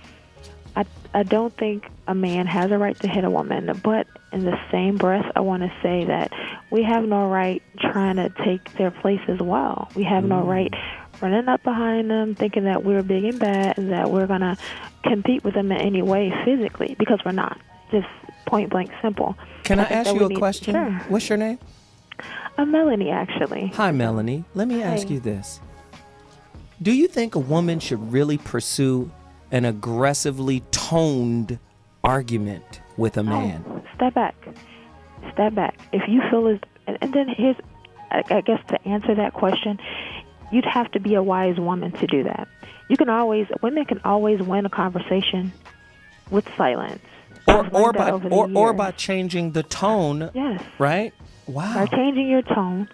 H: I don't think a man has a right to hit a woman, but in the same breath, I want to say that we have no right trying to take their place as well. We have no right running up behind them, thinking that we're big and bad and that we're going to compete with them in any way physically, because we're not. Just point blank simple.
A: Can I ask you a question?
H: Sure.
A: What's your name?
H: I'm Melanie, actually.
A: Hi, Melanie. Let me ask you this. Do you think a woman should really pursue an aggressively toned argument with a man?
H: Oh, step back. If you feel and then here's, I guess to answer that question, you'd have to be a wise woman to do that. Women can always win a conversation with silence.
A: or by changing the tone.
H: Yes.
A: Right? Wow.
H: By changing your tone,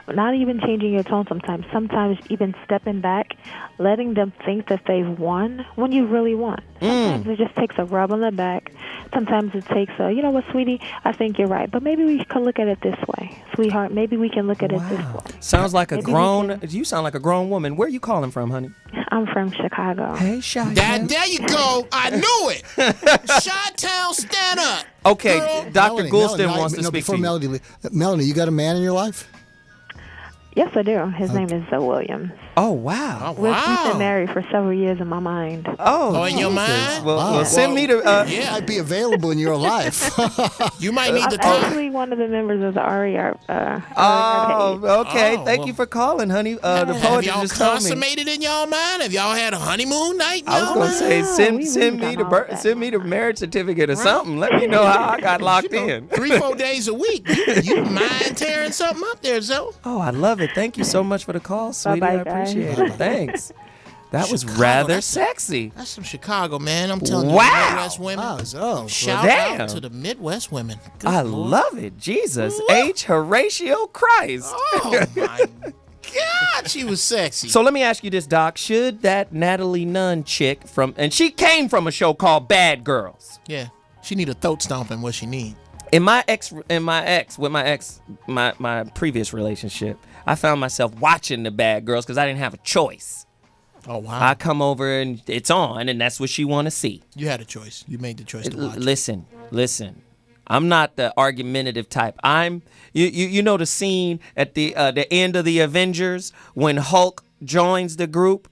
H: not even changing your tone sometimes even stepping back, letting them think that they've won when you really won. Sometimes it just takes a rub on the back. Sometimes it takes a, you know what, sweetie, I think you're right, but maybe we can look at it this way. Sweetheart, maybe we can look at it this way.
A: Sounds like you sound like a grown woman. Where are you calling from, honey?
H: I'm from Chicago.
A: Hey, Chi.
G: There you go. I knew it. Chi-Town, stand up.
A: Okay,
G: Girl.
A: Dr. Goulston wants to speak to you.
B: Melanie, you got a man in your life?
H: Yes, I do. His name is Williams.
A: Oh, wow.
G: Oh, wow.
H: We've been married for several years in my mind.
A: Oh,
G: in your mind?
A: Well, send me to...
B: Yeah, I'd be available in your life.
G: You might need the
H: I'm
G: time.
H: actually one of the members of the RER.
A: Okay.
G: Oh,
A: Thank you for calling, honey. The
G: Have
A: poet
G: y'all
A: just told me.
G: consummated in y'all mind? Have y'all had a honeymoon night?
A: I was going to say, send me the marriage certificate or something. Let me know how I got locked in.
G: 3-4 days a week. You mind tearing something up there, Zoe?
A: Oh, I love it. Thank you so much for the call, sweetie.
H: Bye-bye,
A: I appreciate it. Thanks. That was
G: Chicago,
A: rather
G: that's-
A: sexy.
G: That's some Chicago, man. I'm telling you,
A: Wow.
G: Midwest women.
B: Wow, so,
G: Shout
A: damn.
G: out to the Midwest women. Good
A: I
G: Lord.
A: love it. Jesus H. Horatio Christ.
G: Oh, my God. She was sexy.
A: So let me ask you this, Doc. Should that Natalie Nunn chick and she came from a show called Bad Girls.
G: Yeah. She need a throat stomping what she need.
A: My previous relationship, I found myself watching the Bad Girls because I didn't have a choice.
G: Oh, wow.
A: I come over and it's on, and that's what she want to see.
G: You had a choice. You made the choice to watch.
A: Listen. I'm not the argumentative type. You know the scene at the end of the Avengers when Hulk joins the group,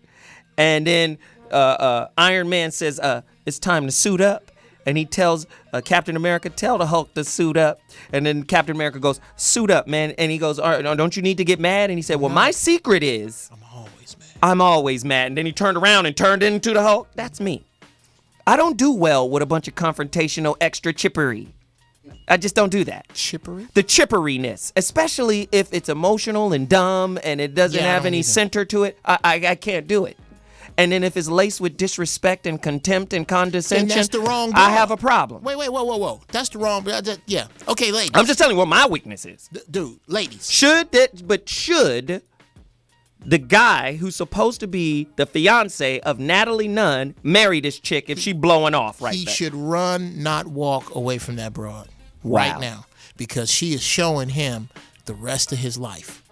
A: and then Iron Man says it's time to suit up, and he tells Captain America, tell the Hulk to suit up, and then Captain America goes, suit up, man, and he goes, all right, don't you need to get mad? And he said, well, my secret is I'm always mad. And then he turned around and turned into the Hulk. That's me. I don't do well with a bunch of confrontational extra chippery. I just don't do that.
G: Chippery?
A: The chipperiness, especially if it's emotional and dumb and it doesn't have any center to it. I can't do it. And then if it's laced with disrespect and contempt and condescension,
G: that's the wrong
A: I
G: dog.
A: have a problem.
G: Wait, whoa. That's the wrong. Yeah. Okay, ladies.
A: I'm just telling you what my weakness is.
G: Dude, ladies.
A: Should the guy who's supposed to be the fiance of Natalie Nunn marry this chick if she blowing off right
G: He
A: there?
G: should run, not walk away from that broad
A: Wow.
G: right now, because she is showing him the rest of his life.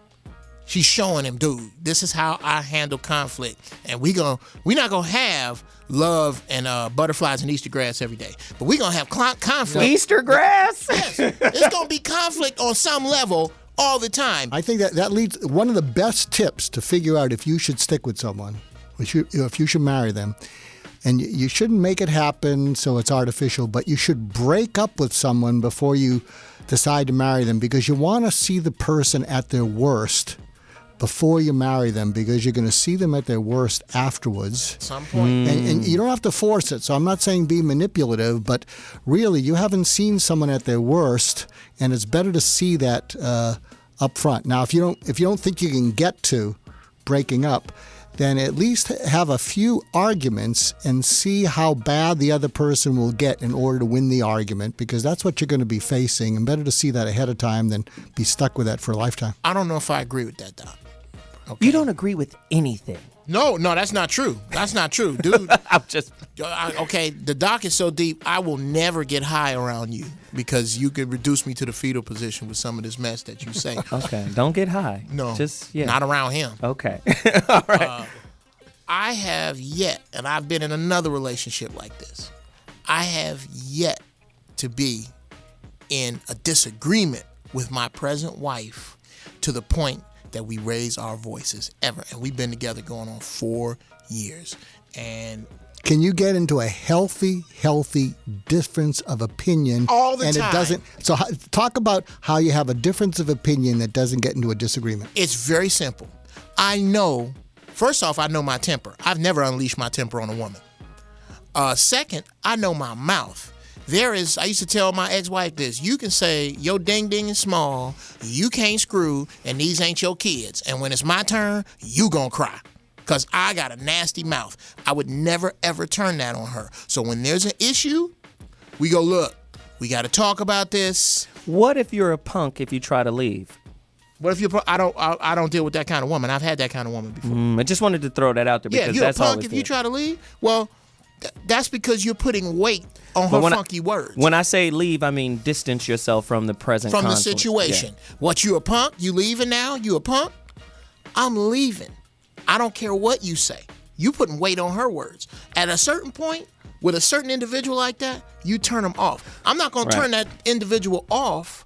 G: She's showing him, dude, this is how I handle conflict, and we're not gonna have love and butterflies and Easter grass every day, but we're gonna have conflict.
A: Easter grass?
G: Yes, it's gonna be conflict on some level all the time.
B: I think that leads one of the best tips to figure out if you should stick with someone, if you should marry them. And you shouldn't make it happen so it's artificial, but you should break up with someone before you decide to marry them, because you want to see the person at their worst before you marry them, because you're going to see them at their worst afterwards.
G: At some point.
B: And you don't have to force it. So I'm not saying be manipulative, but really you haven't seen someone at their worst, and it's better to see that up front. Now, if you don't think you can get to breaking up, then at least have a few arguments and see how bad the other person will get in order to win the argument, because that's what you're going to be facing, and better to see that ahead of time than be stuck with that for a lifetime.
G: I don't know if I agree with that, Doc. Okay.
A: You don't agree with anything.
G: No, that's not true. That's not true, dude.
A: I'm just...
G: Okay, the doc is so deep, I will never get high around you, because you could reduce me to the fetal position with some of this mess that you say.
A: Okay, don't get high.
G: No,
A: just
G: not around him.
A: Okay, all right.
G: I have yet, and I've been in another relationship like this, I have yet to be in a disagreement with my present wife to the point that we raise our voices ever. And we've been together going on 4 years. And
B: can you get into a healthy difference of opinion
G: all the
B: and
G: time?
B: It doesn't? So talk about how you have a difference of opinion that doesn't get into a disagreement.
G: It's very simple. First off, I know my temper. I've never unleashed my temper on a woman. Second, I know my mouth. I used to tell my ex-wife this: you can say your ding-ding is small, you can't screw, and these ain't your kids. And when it's my turn, you gonna cry, because I got a nasty mouth. I would never, ever turn that on her. So when there's an issue, We go, look, we got to talk about this.
A: What if you're a punk if you try to leave?
G: What if you're? I don't deal with that kind of woman. I've had that kind of woman before.
A: I just wanted to throw that out there because
G: Yeah, if you're a
A: that's
G: punk,
A: always
G: if
A: there.
G: you try to leave, well, that's because you're putting weight on her funky words.
A: When I say leave, I mean distance yourself from the present
G: From the
A: conflict.
G: situation.
A: Yeah.
G: What, you a punk? You leaving now? You a punk? I'm leaving. I don't care what you say. You putting weight on her words. At a certain point, with a certain individual like that, you turn them off. I'm not going to turn that individual off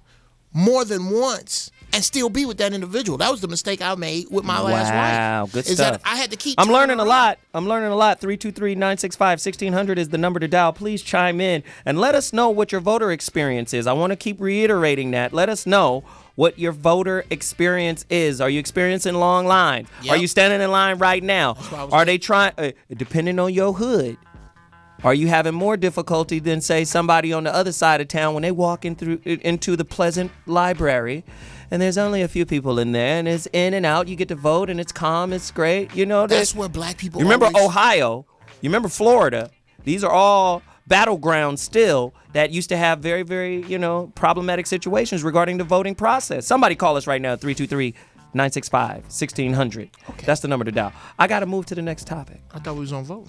G: more than once and still be with that individual. That was the mistake I made with my last wife.
A: Wow, good
G: is
A: stuff.
G: That I had to keep
A: I'm learning
G: around.
A: a lot. 323-965-1600 is the number to dial. Please chime in and let us know what your voter experience is. I want to keep reiterating that. Let us know what your voter experience is. Are you experiencing long lines?
G: Yep.
A: Are you standing in line right now? Are they trying, depending on your hood, are you having more difficulty than, say, somebody on the other side of town when they walk into the Pleasant Library and there's only a few people in there and it's in and out, you get to vote and it's calm, it's great. You know,
G: That's where black people
A: you remember
G: always...
A: Ohio, you remember Florida. These are all battlegrounds still that used to have very, very, problematic situations regarding the voting process. Somebody call us right now, 323-965-1600. Okay. That's the number to dial. I got to move to the next topic.
G: I thought we was on vote.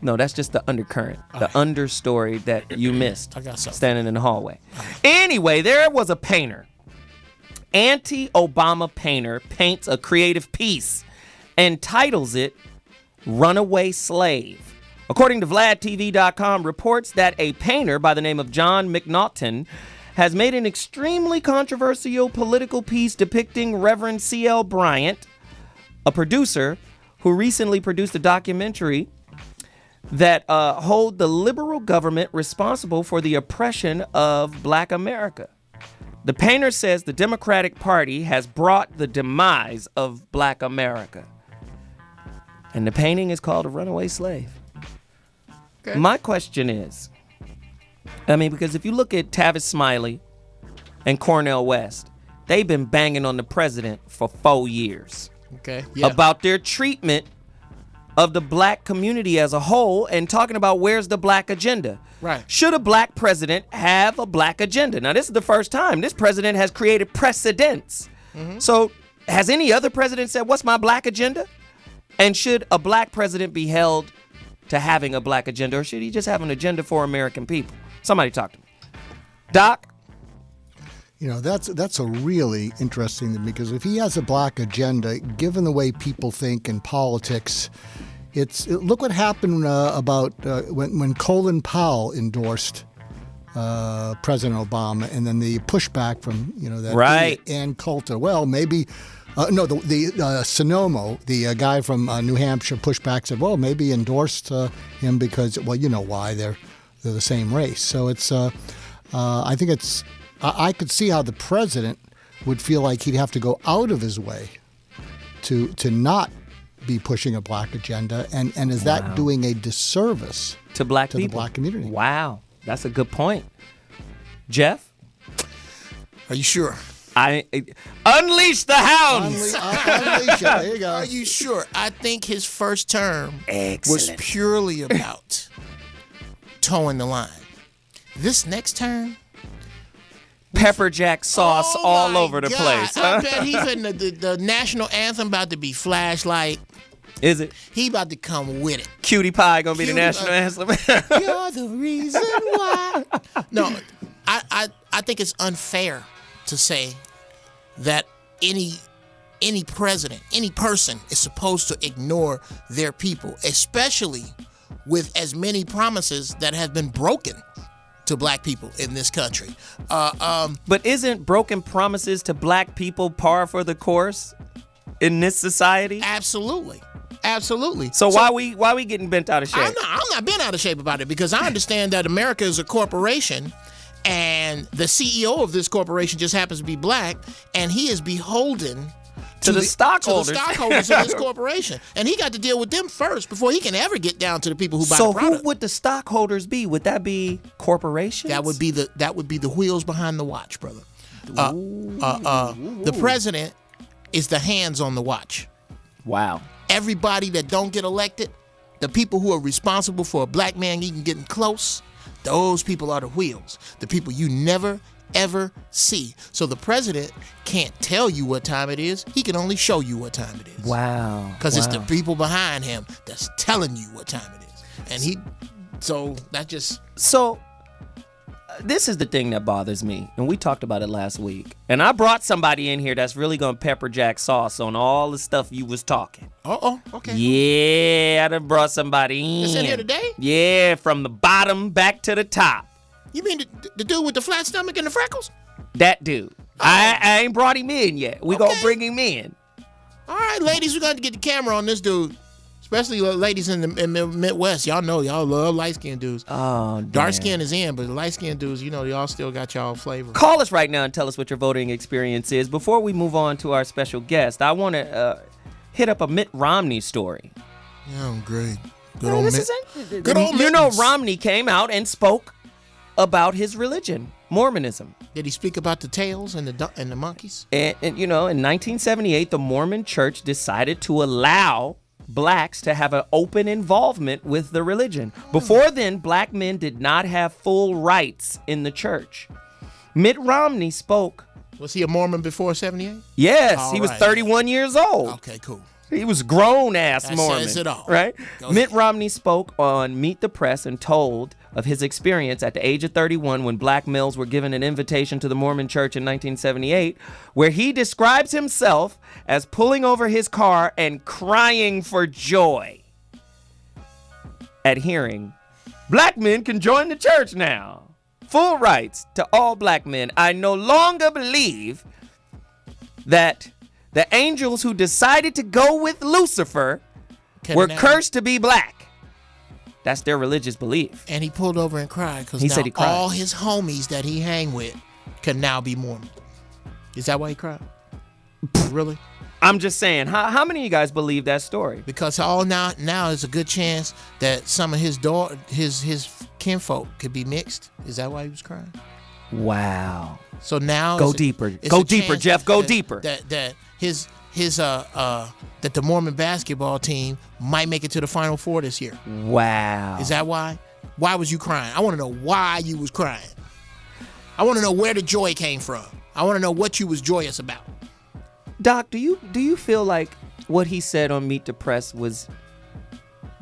A: No, that's just the undercurrent, the understory that you missed.
G: I got something.
A: Standing in the hallway. Anyway, there was a painter. Anti-Obama painter paints a creative piece and titles it Runaway Slave. According to VladTV.com, reports that a painter by the name of John McNaughton has made an extremely controversial political piece depicting Reverend C.L. Bryant, a producer who recently produced a documentary that hold the liberal government responsible for the oppression of Black America. The painter says the Democratic Party has brought the demise of Black America. And the painting is called A Runaway Slave. Okay. My question is, because if you look at Tavis Smiley and Cornel West, they've been banging on the president for 4 years.
G: Okay. Yeah.
A: About their treatment of the black community as a whole and talking about where's the black agenda.
G: Right.
A: Should a black president have a black agenda? Now, this is the first time this president has created precedents. Mm-hmm. So has any other president said, what's my black agenda? And should a black president be held to having a black agenda, or should he just have an agenda for American people? Somebody talk to me. Doc?
B: That's a really interesting thing, because if he has a black agenda, given the way people think in politics, look what happened about when Colin Powell endorsed President Obama, and then the pushback from that
A: right.
B: Ann Coulter. Well, maybe the Sonomo, the guy from New Hampshire, pushed back, said, well, maybe he endorsed him because, well, you know why, they're the same race. So it's I think it's I could see how the president would feel like he'd have to go out of his way to not be pushing a black agenda, and is that doing a disservice
A: to black people,
B: the black community?
A: Wow, that's a good point. Geoff?
G: Are you sure?
A: Unleash the hounds.
B: Unleash it. There you go.
G: Are you sure? I think his first term was purely about towing the line. This next term,
A: pepper jack sauce all over the place.
G: I bet he's in the national anthem about to be Flashlight.
A: Is it?
G: He about to come with it.
A: Cutie Pie gonna be the national anthem.
G: You're the reason why. No, I think it's unfair to say that any president, any person is supposed to ignore their people, especially with as many promises that have been broken to black people in this country.
A: But isn't broken promises to black people par for the course in this society?
G: Absolutely.
A: So why we getting bent out of shape?
G: I'm not bent out of shape about it, because I understand that America is a corporation, and the CEO of this corporation just happens to be black, and he is beholden
A: to the stockholders
G: of this corporation, and he got to deal with them first before he can ever get down to the people who buy the product.
A: So who would the stockholders be? Would that be corporations?
G: That would be the wheels behind the watch, brother. The president is the hands on the watch.
A: Wow.
G: Everybody that don't get elected, the people who are responsible for a black man even getting close Those people are the wheels, the people you never, ever see. So the president can't tell you what time it is. He can only show you what time it is.
A: Wow.
G: Because it's the people behind him that's telling you what time it is. And
A: So this is the thing that bothers me, and we talked about it last week. And I brought somebody in here that's really going to pepper jack sauce on all the stuff you was talking.
G: Okay.
A: Yeah, I done brought somebody in.
G: Is in here today?
A: Yeah, from the bottom back to the top.
G: You mean the dude with the flat stomach and the freckles?
A: That dude. I ain't brought him in yet. We gonna bring him in.
G: All right, ladies, we're going to get the camera on this dude. Especially ladies in the Midwest. Y'all know, y'all love light-skinned dudes.
A: Oh, damn.
G: Dark skin is in, but the light-skinned dudes, y'all still got y'all flavor.
A: Call us right now and tell us what your voting experience is. Before we move on to our special guest, I want to hit up a Mitt Romney story.
G: Yeah, I'm great. Good old Mitt.
A: Good old Mitt. Romney came out and spoke about his religion, Mormonism.
G: Did he speak about the tails and the monkeys?
A: And in 1978, the Mormon Church decided to allow blacks to have an open involvement with the religion. Before then, black men did not have full rights in the church. Mitt Romney spoke.
G: Was he a Mormon before 78?
A: Yes, he was 31 years old.
G: Okay, cool.
A: He was grown-ass Mormon.
G: Says it all.
A: Right?
G: Go
A: Mitt
G: ahead.
A: Romney spoke on Meet the Press and told of his experience at the age of 31 when black males were given an invitation to the Mormon Church in 1978, where he describes himself as pulling over his car and crying for joy at hearing, "Black men can join the church now. Full rights to all black men. I no longer believe that the angels who decided to go with Lucifer were cursed to be black." That's their religious belief.
G: And he pulled over and cried because
A: He said he cried.
G: all his homies that he hang with can now be Mormon. Is that why he cried? Really?
A: I'm just saying, how many of you guys believe that story?
G: Because now is a good chance that some of his kinfolk could be mixed. Is that why he was crying?
A: Wow.
G: So now
A: Go deeper. Go deeper, Geoff. Go deeper.
G: That that the Mormon basketball team might make it to the Final Four this year.
A: Wow.
G: Is that why? Why was you crying? I want to know why you was crying. I want to know where the joy came from. I want to know what you was joyous about.
A: Doc, do you feel like what he said on Meet the Press was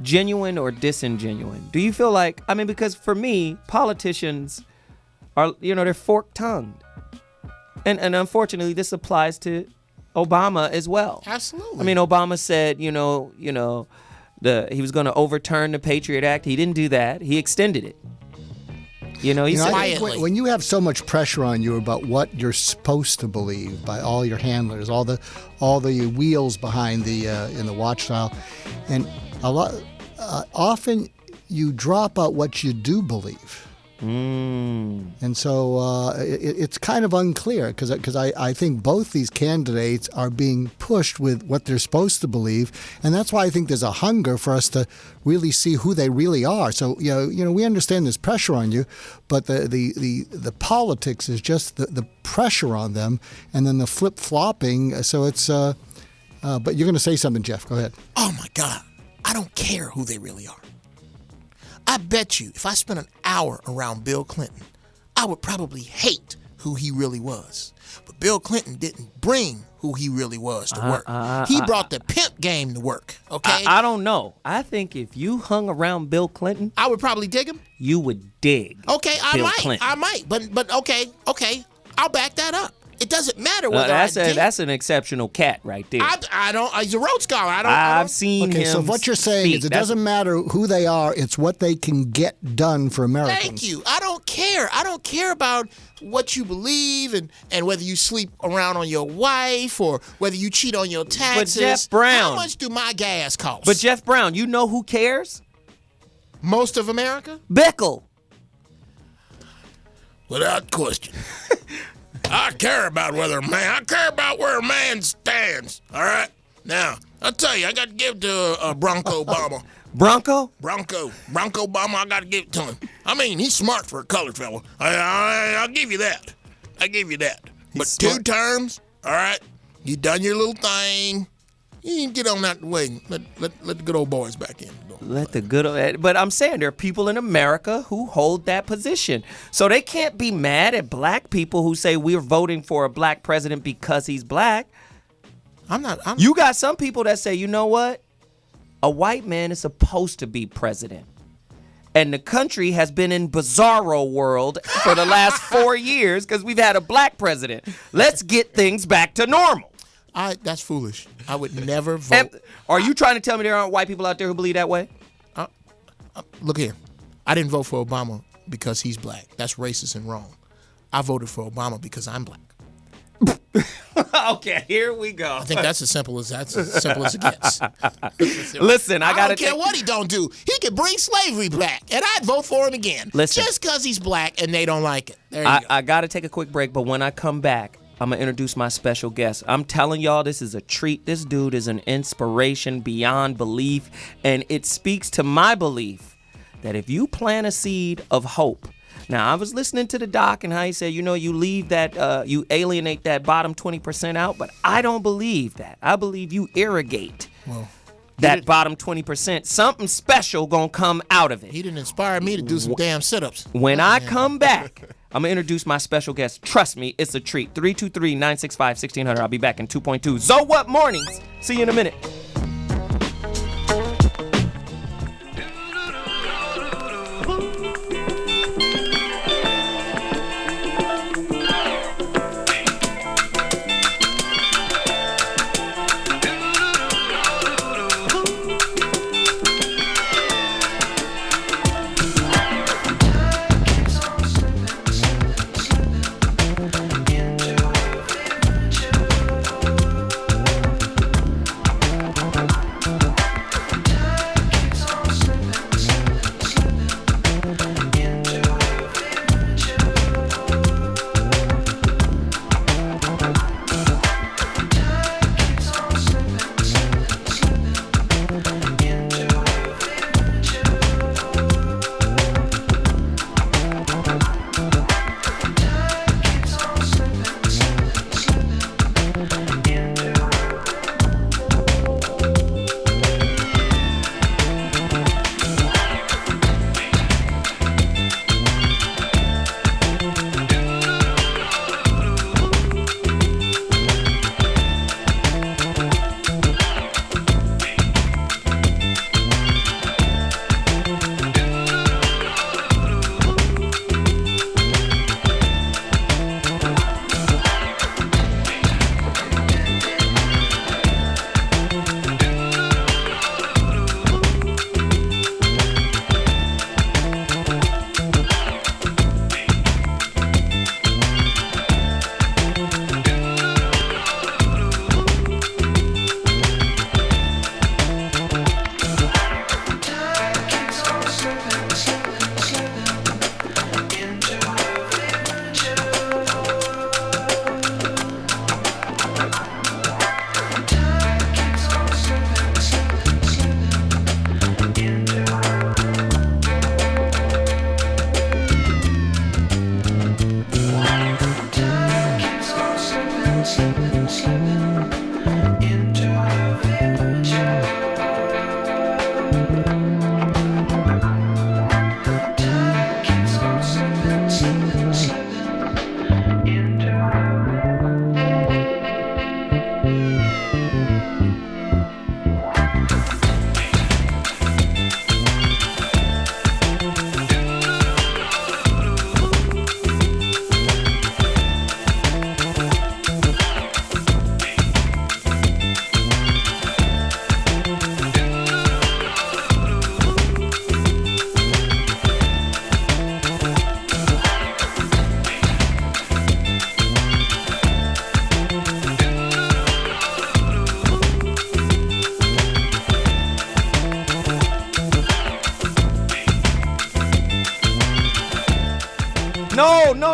A: genuine or disingenuine? Do you feel like, because for me, politicians are, they're fork-tongued. And unfortunately, this applies to Obama as well.
G: Absolutely.
A: Obama said, he was going to overturn the Patriot Act. He didn't do that. He extended it. He said,
B: I think when you have so much pressure on you about what you're supposed to believe by all your handlers, all the wheels behind the in the watchtower, and a lot often you drop out what you do believe. And so it's kind of unclear because I think both these candidates are being pushed with what they're supposed to believe, and that's why I think there's a hunger for us to really see who they really are. So we understand there's pressure on you, but the politics is just the pressure on them, and then the flip flopping. So it's but you're going to say something, Geoff. Go ahead.
G: Oh my God, I don't care who they really are. I bet you if I spent an hour around Bill Clinton, I would probably hate who he really was. But Bill Clinton didn't bring who he really was to work. He brought the pimp game to work, okay?
A: I don't know. I think if you hung around Bill Clinton,
G: I would probably dig him.
A: You would dig.
G: Okay,
A: Bill Clinton.
G: I might. But okay, I'll back that up. It doesn't matter whether
A: that's an exceptional cat right there.
G: I don't. He's a Rhodes Scholar.
A: I've seen him.
B: Okay, so what you're saying is it doesn't matter who they are; it's what they can get done for Americans.
G: Thank you. I don't care. I don't care about what you believe and whether you sleep around on your wife or whether you cheat on your taxes.
A: But Jeff Brown,
G: how much do my gas cost?
A: But Jeff Brown, you know who cares?
G: Most of America.
A: Bickle.
G: Without question. I care about where a man stands. All right. Now I'll tell you, I got to give it to Bronco Obama.
A: Bronco
G: Obama. I got to give it to him. He's smart for a colored fella. I'll give you that. But 2 terms. All right. You done your little thing. You get on that way. Let the good old boys back in.
A: Let the good old, but I'm saying there are people in America who hold that position. So they can't be mad at black people who say we're voting for a black president because he's black. You got some people that say, you know what? A white man is supposed to be president. And the country has been in bizarro world for the last 4 years because we've had a black president. Let's get things back to normal.
G: That's foolish. I would never vote.
A: And are you trying to tell me there aren't white people out there who believe that way?
G: Look here. I didn't vote for Obama because he's black. That's racist and wrong. I voted for Obama because I'm black.
A: Okay, here we go.
G: I think that's as simple as it gets.
A: Listen, I
G: don't care what he don't do. He could bring slavery back, and I'd vote for him again.
A: Listen,
G: just because he's black and they don't like it. There you go.
A: I got to take a quick break, but when I come back, I'm going to introduce my special guest. I'm telling y'all, this is a treat. This dude is an inspiration beyond belief, and it speaks to my belief that if you plant a seed of hope. Now, I was listening to the doc and how he said, you know, you leave that, you alienate that bottom 20% out, but I don't believe that. I believe you irrigate that bottom 20%. Something special gonna come out of it.
G: He didn't inspire me to do some damn sit-ups.
A: When I come back, I'm gonna introduce my special guest. Trust me, it's a treat. 323-965-1600. I'll be back in 2.2. So What Mornings. See you in a minute.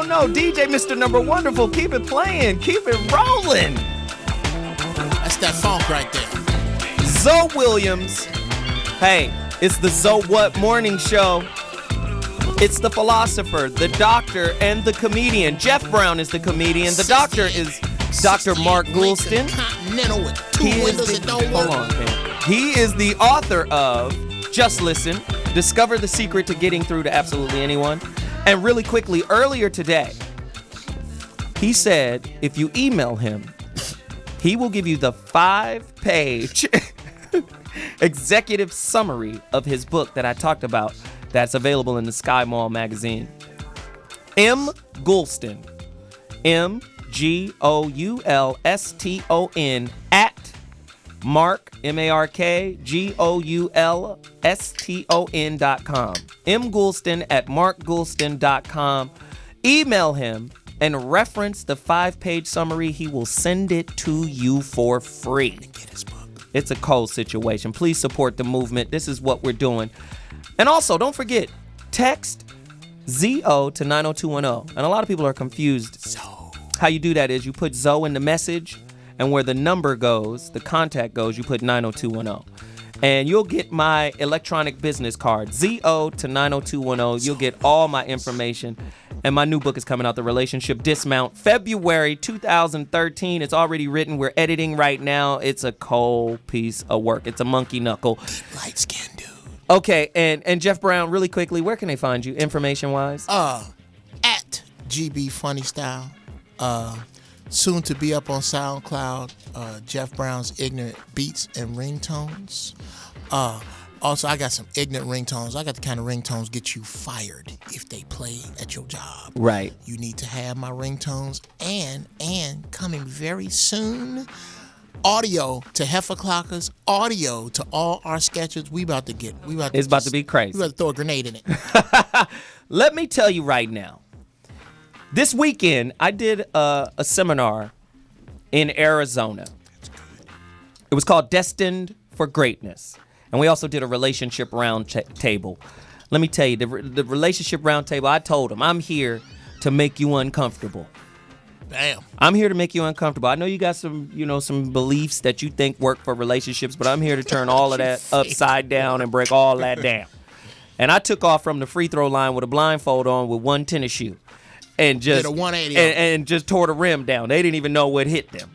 A: No, DJ Mr. Number Wonderful, keep it playing, keep it rolling.
G: That's that funk right there.
A: Zoe Williams. Hey, it's the So What Morning Show. It's the philosopher, the doctor, and the comedian. Jeff Brown is the comedian. The doctor is Dr. Mark Goulston.
G: piano with two windows that don't work.
A: Hold on, man. He is the author of Just Listen, Discover the Secret to Getting Through to Absolutely Anyone. And really quickly, earlier today, he said if you email him, he will give you the 5-page executive summary of his book that I talked about that's available in the Sky Mall magazine. M. Goulston, MGOULSTON at Mark, MarkGoulston.com. M. Goulston at markgoulston.com. Email him and reference the 5-page summary. He will send it to you for free.
G: Get his book.
A: It's a cold situation. Please support the movement. This is what we're doing. And also, don't forget, text ZO to 90210. And a lot of people are confused.
G: So,
A: How you do that is you put ZO in the message, and where the number goes, the contact goes, you put 90210. And you'll get my electronic business card, ZO to 90210. You'll get all my information. And my new book is coming out, The Relationship Dismount, February 2013. It's already written. We're editing right now. It's a cold piece of work. It's a monkey knuckle.
G: light skin dude.
A: Okay, and Geoff Brown, really quickly, where can they find you information-wise?
G: At GB Funny Style. Soon to be up on SoundCloud. Geoff Brown's Ignorant Beats and Ringtones. Also, I got some ignorant ringtones. I got the kind of ringtones get you fired if they play at your job.
A: Right.
G: You need to have my ringtones and coming very soon, audio to Heifer Clockers, audio to all our sketches. It's about to be
A: crazy.
G: We about to throw a grenade in it.
A: Let me tell you right now. This weekend, I did a seminar in Arizona. It was called Destined for Greatness. And we also did a relationship round table. Let me tell you, the relationship round table, I told them, I'm here to make you uncomfortable.
G: Damn.
A: I'm here to make you uncomfortable. I know you got some beliefs that you think work for relationships, but I'm here to turn all of that upside down and break all that down. And I took off from the free throw line with a blindfold on with one tennis shoe. And just
G: did a 180
A: and just tore the rim down. They didn't even know what hit them.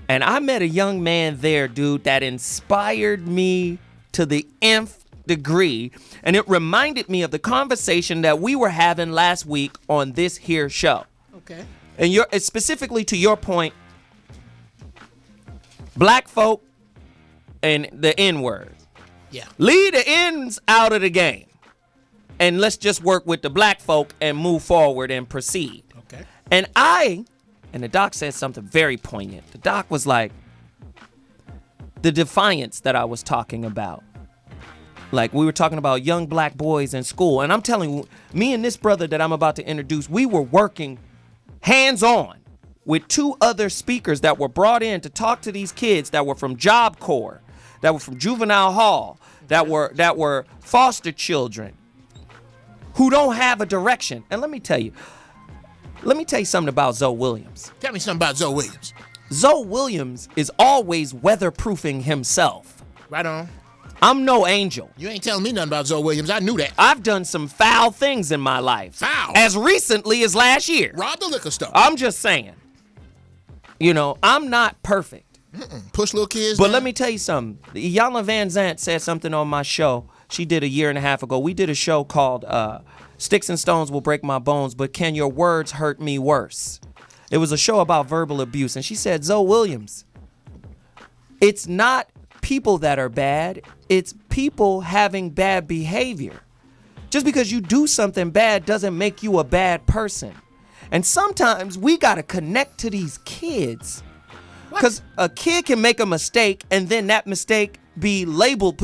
A: And I met a young man there, dude, that inspired me to the nth degree. And it reminded me of the conversation that we were having last week on this here show.
G: Okay.
A: And specifically to your point, black folk and the N-word.
G: Yeah.
A: Leave the N's out of the game. And let's just work with the black folk and move forward and proceed.
G: Okay.
A: And the doc said something very poignant. The doc was like, the defiance that I was talking about. Like, we were talking about young black boys in school. And I'm telling you, me and this brother that I'm about to introduce, we were working hands-on with 2 other speakers that were brought in to talk to these kids that were from Job Corps, that were from juvenile hall, that were foster children who don't have a direction. And let me tell you something about Zoe Williams.
G: Tell me something about Zoe Williams.
A: Zoe Williams is always weatherproofing himself.
G: Right on.
A: I'm no angel.
G: You ain't telling me nothing about Zoe Williams. I knew that.
A: I've done some foul things in my life.
G: Foul?
A: As recently as last year.
G: Rob the liquor store.
A: I'm just saying. I'm not perfect.
G: Push little kids
A: But
G: down.
A: let me tell you something. Iyanla Van Zant said something on my show. She did a year and a half ago. We did a show called Sticks and Stones Will Break My Bones, but Can Your Words Hurt Me Worse? It was a show about verbal abuse. And she said, Zoe Williams, it's not people that are bad. It's people having bad behavior. Just because you do something bad doesn't make you a bad person. And sometimes we got to connect to these kids. Because a kid can make a mistake and then that mistake be labeled,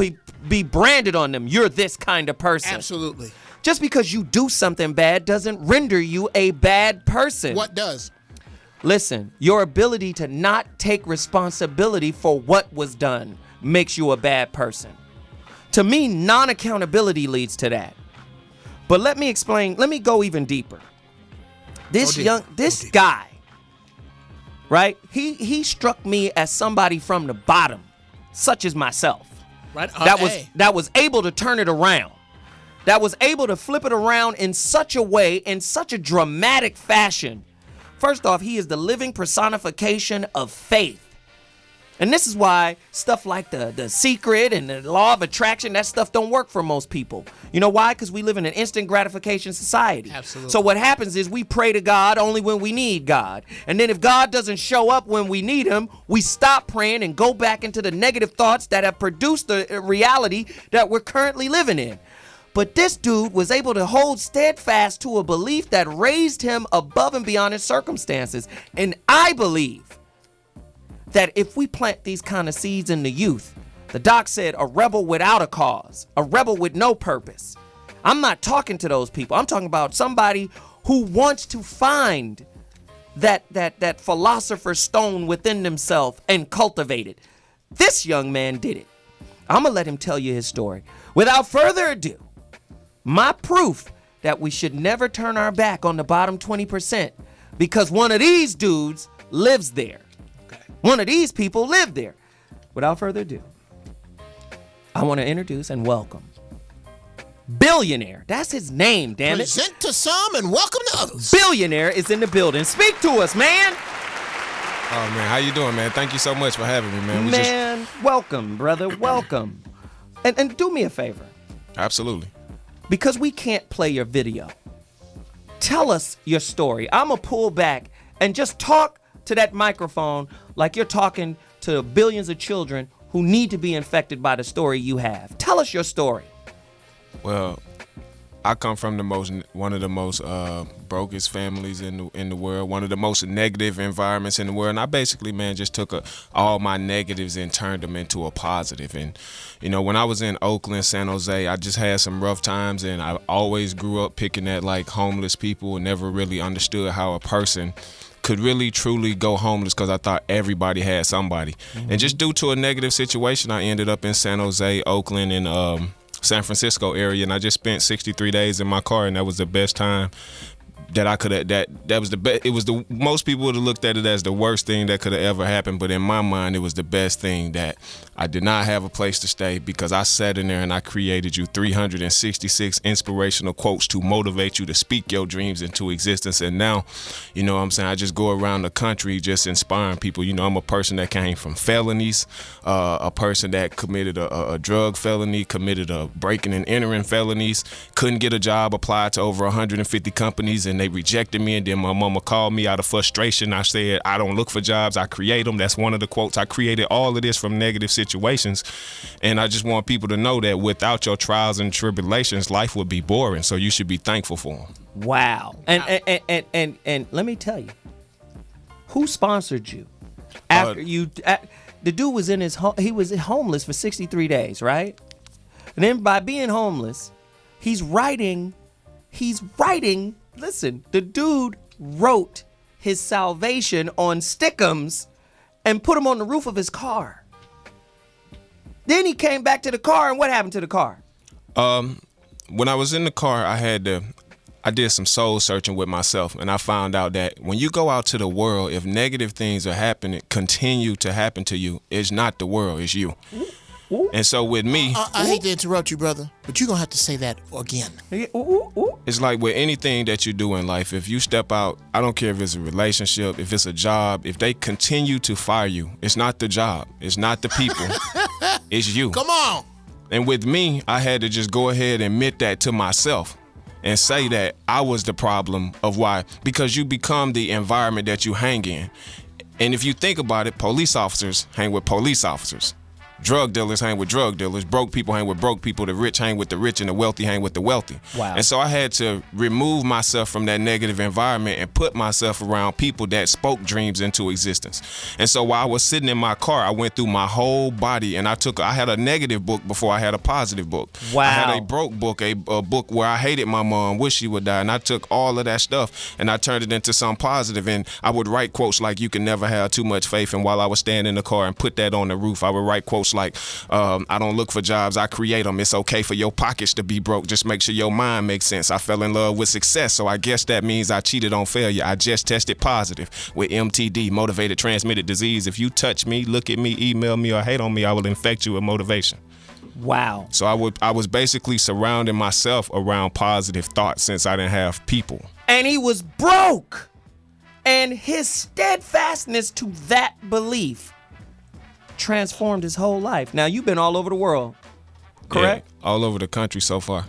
A: be branded on them. You're this kind of person.
G: Absolutely.
A: Just because you do something bad doesn't render you a bad person.
G: What does?
A: Listen, your ability to not take responsibility for what was done makes you a bad person. To me, non-accountability leads to that. But let me explain. Let me go even deeper. This guy, right? He struck me as somebody from the bottom, such as myself.
G: Right.
A: That was able to turn it around. That was able to flip it around in such a way, in such a dramatic fashion. First off, he is the living personification of faith. And this is why stuff like the secret and the law of attraction, that stuff don't work for most people. You know why? Because we live in an instant gratification society.
G: Absolutely.
A: So what happens is we pray to God only when we need God. And then if God doesn't show up when we need him, we stop praying and go back into the negative thoughts that have produced the reality that we're currently living in. But this dude was able to hold steadfast to a belief that raised him above and beyond his circumstances. And I believe that if we plant these kind of seeds in the youth, the doc said a rebel without a cause, a rebel with no purpose. I'm not talking to those people. I'm talking about somebody who wants to find that philosopher's stone within themselves and cultivate it. This young man did it. I'm going to let him tell you his story. Without further ado, my proof that we should never turn our back on the bottom 20% because one of these dudes lives there. One of these people live there. Without further ado, I want to introduce and welcome Billionaire. That's his name, damn it.
G: Present to some and welcome to others.
A: Billionaire is in the building. Speak to us, man.
I: Oh, man, how you doing, man? Thank you so much for having me, man.
A: Welcome, brother, welcome. And do me a favor.
I: Absolutely.
A: Because we can't play your video, tell us your story. I'm going to pull back and just talk to that microphone like you're talking to billions of children who need to be infected by the story you have. Tell us your story.
I: Well, I come from one of the most brokest families in the world, one of the most negative environments in the world. And I basically, man, just took all my negatives and turned them into a positive. And, you know, when I was in Oakland, San Jose, I just had some rough times. And I always grew up picking at, like, homeless people and never really understood how a person could really truly go homeless because I thought everybody had somebody. Mm-hmm. And just due to a negative situation, I ended up in San Jose, Oakland, and San Francisco area, and I just spent 63 days in my car, and that was the best time that I could have. That was the best. It was the most people would have looked at it as the worst thing that could have ever happened, but in my mind, it was the best thing. That I did not have a place to stay because I sat in there and I created you 366 inspirational quotes to motivate you to speak your dreams into existence. And now, you know what I'm saying, I just go around the country just inspiring people. You know, I'm a person that came from felonies, a person that committed a drug felony, committed a breaking and entering felonies, couldn't get a job, applied to over 150 companies, and they rejected me. And then my mama called me out of frustration. I said, I don't look for jobs, I create them. That's one of the quotes. I created all of this from negative situations. And I just want people to know that without your trials and tribulations, life would be boring. So you should be thankful for them.
A: Wow. And let me tell you, who sponsored you? After the dude was in he was homeless for 63 days, right? And then by being homeless, he's writing, listen, the dude wrote his salvation on stickums and put them on the roof of his car. Then he came back to the car, and what happened to the car?
I: When I was in the car, I did some soul searching with myself, and I found out that when you go out to the world, if negative things are happening, continue to happen to you, it's not the world, it's you. Ooh. And so with me,
G: I hate to interrupt you, brother, but you're gonna have to say that again.
I: It's like with anything that you do in life, if you step out, I don't care if it's a relationship, if it's a job, if they continue to fire you, it's not the job, it's not the people, it's you.
G: Come on.
I: And with me, I had to just go ahead and admit that to myself and say that I was the problem of why, because you become the environment that you hang in. And if you think about it, police officers hang with police officers. Drug dealers hang with drug dealers. Broke people hang with broke people. The rich hang with the rich, and the wealthy hang with the wealthy.
A: Wow.
I: And so I had to remove myself from that negative environment and put myself around people that spoke dreams into existence. And so while I was sitting in my car, I went through my whole body, and I had a negative book before I had a positive book.
A: Wow.
I: I had a broke book, a book where I hated my mom, wish she would die, and I took all of that stuff and I turned it into something positive. And I would write quotes like, "You can never have too much faith." And while I was standing in the car and put that on the roof, I would write quotes like, I don't look for jobs, I create them. It's okay for your pockets to be broke. Just make sure your mind makes sense. I fell in love with success, so I guess that means I cheated on failure. I just tested positive with MTD, motivated transmitted disease. If you touch me, look at me, email me, or hate on me, I will infect you with motivation.
A: Wow.
I: So I was basically surrounding myself around positive thoughts since I didn't have people.
A: And he was broke. And his steadfastness to that belief transformed his whole life. Now, you've been all over the world, correct?
I: Yeah, all over the country so far.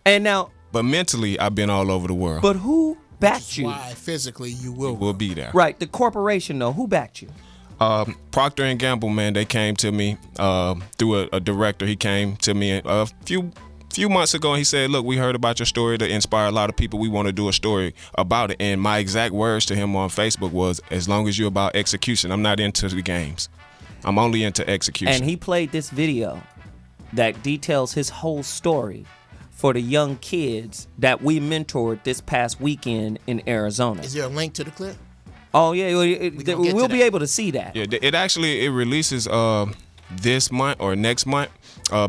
A: And now...
I: But mentally, I've been all over the world.
A: But who backed you?
G: Why physically you will
I: be there.
A: Right, the corporation, though. Who backed you?
I: Procter & Gamble, man, they came to me through a director. He came to me a few months ago, and he said, look, we heard about your story to inspire a lot of people. We want to do a story about it. And my exact words to him on Facebook was, as long as you're about execution, I'm not into the games. I'm only into execution.
A: And he played this video that details his whole story for the young kids that we mentored this past weekend in Arizona.
G: Is there a link to the clip?
A: Oh, yeah, we'll be able to see that.
I: Yeah, it releases this month or next month.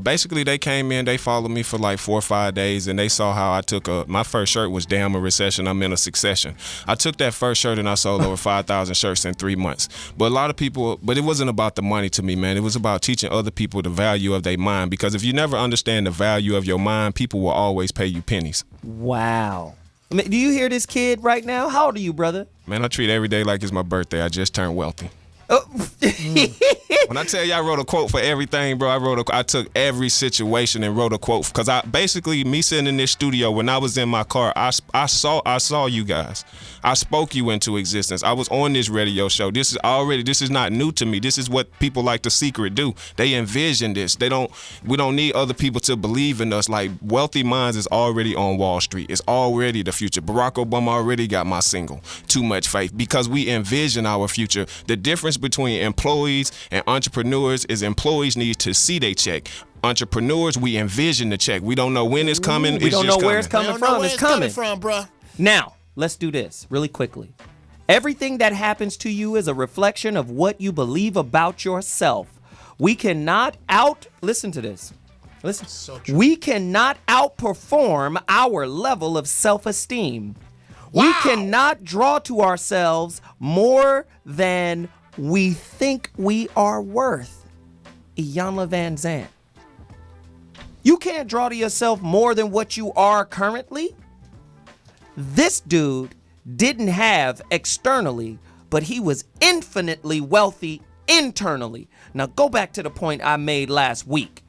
I: Basically, they came in, they followed me for like 4 or 5 days, and they saw how I took my first shirt was Damn a Recession, I'm in a Succession. I took that first shirt and I sold over 5,000 shirts in 3 months. But a lot of people, but it wasn't about the money to me, man. It was about teaching other people the value of their mind, because if you never understand the value of your mind, people will always pay you pennies.
A: Wow. I mean, do you hear this kid right now? How old are you, brother?
I: Man, I treat every day like it's my birthday. I just turned wealthy.
A: Oh.
I: When I tell you I wrote a quote for everything, bro, I took every situation and wrote a quote, because me sitting in this studio, when I was in my car, I saw you guys. I spoke you into existence. I was on this radio show. This is not new to me. This is what people like The Secret do. They envision this. We don't need other people to believe in us. Like, Wealthy Minds is already on Wall Street. It's already the future. Barack Obama already got my single, Too Much Faith, because we envision our future. The difference between employees and entrepreneurs is employees need to see they check. Entrepreneurs, we envision the check. We don't know when it's coming.
A: We don't know where it's coming from.
G: It's coming from, bruh.
A: Now, let's do this really quickly. Everything that happens to you is a reflection of what you believe about yourself. We cannot listen to this. Listen.
G: So true.
A: We cannot outperform our level of self-esteem. Wow. We cannot draw to ourselves more than we think we are worth. Iyanla Vanzant. You can't draw to yourself more than what you are currently. This dude didn't have externally, but he was infinitely wealthy internally. Now go back to the point I made last week.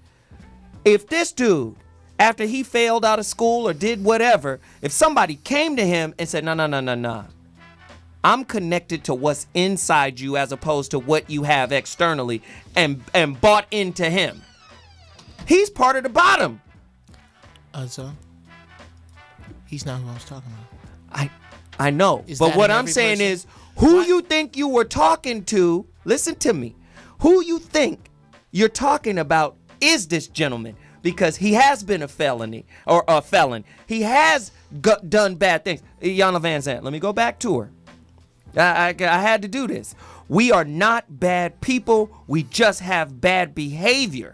A: If this dude, after he failed out of school or did whatever, if somebody came to him and said, no, I'm connected to what's inside you as opposed to what you have externally, and bought into him, he's part of the bottom.
G: So he's not who I was talking about.
A: I know, but what I'm saying is, who you think you were talking to, listen to me, who you think you're talking about is this gentleman, because he has been a felon. He has done bad things. Iyanla Vanzant, let me go back to her. I had to do this. We are not bad people. We just have bad behavior.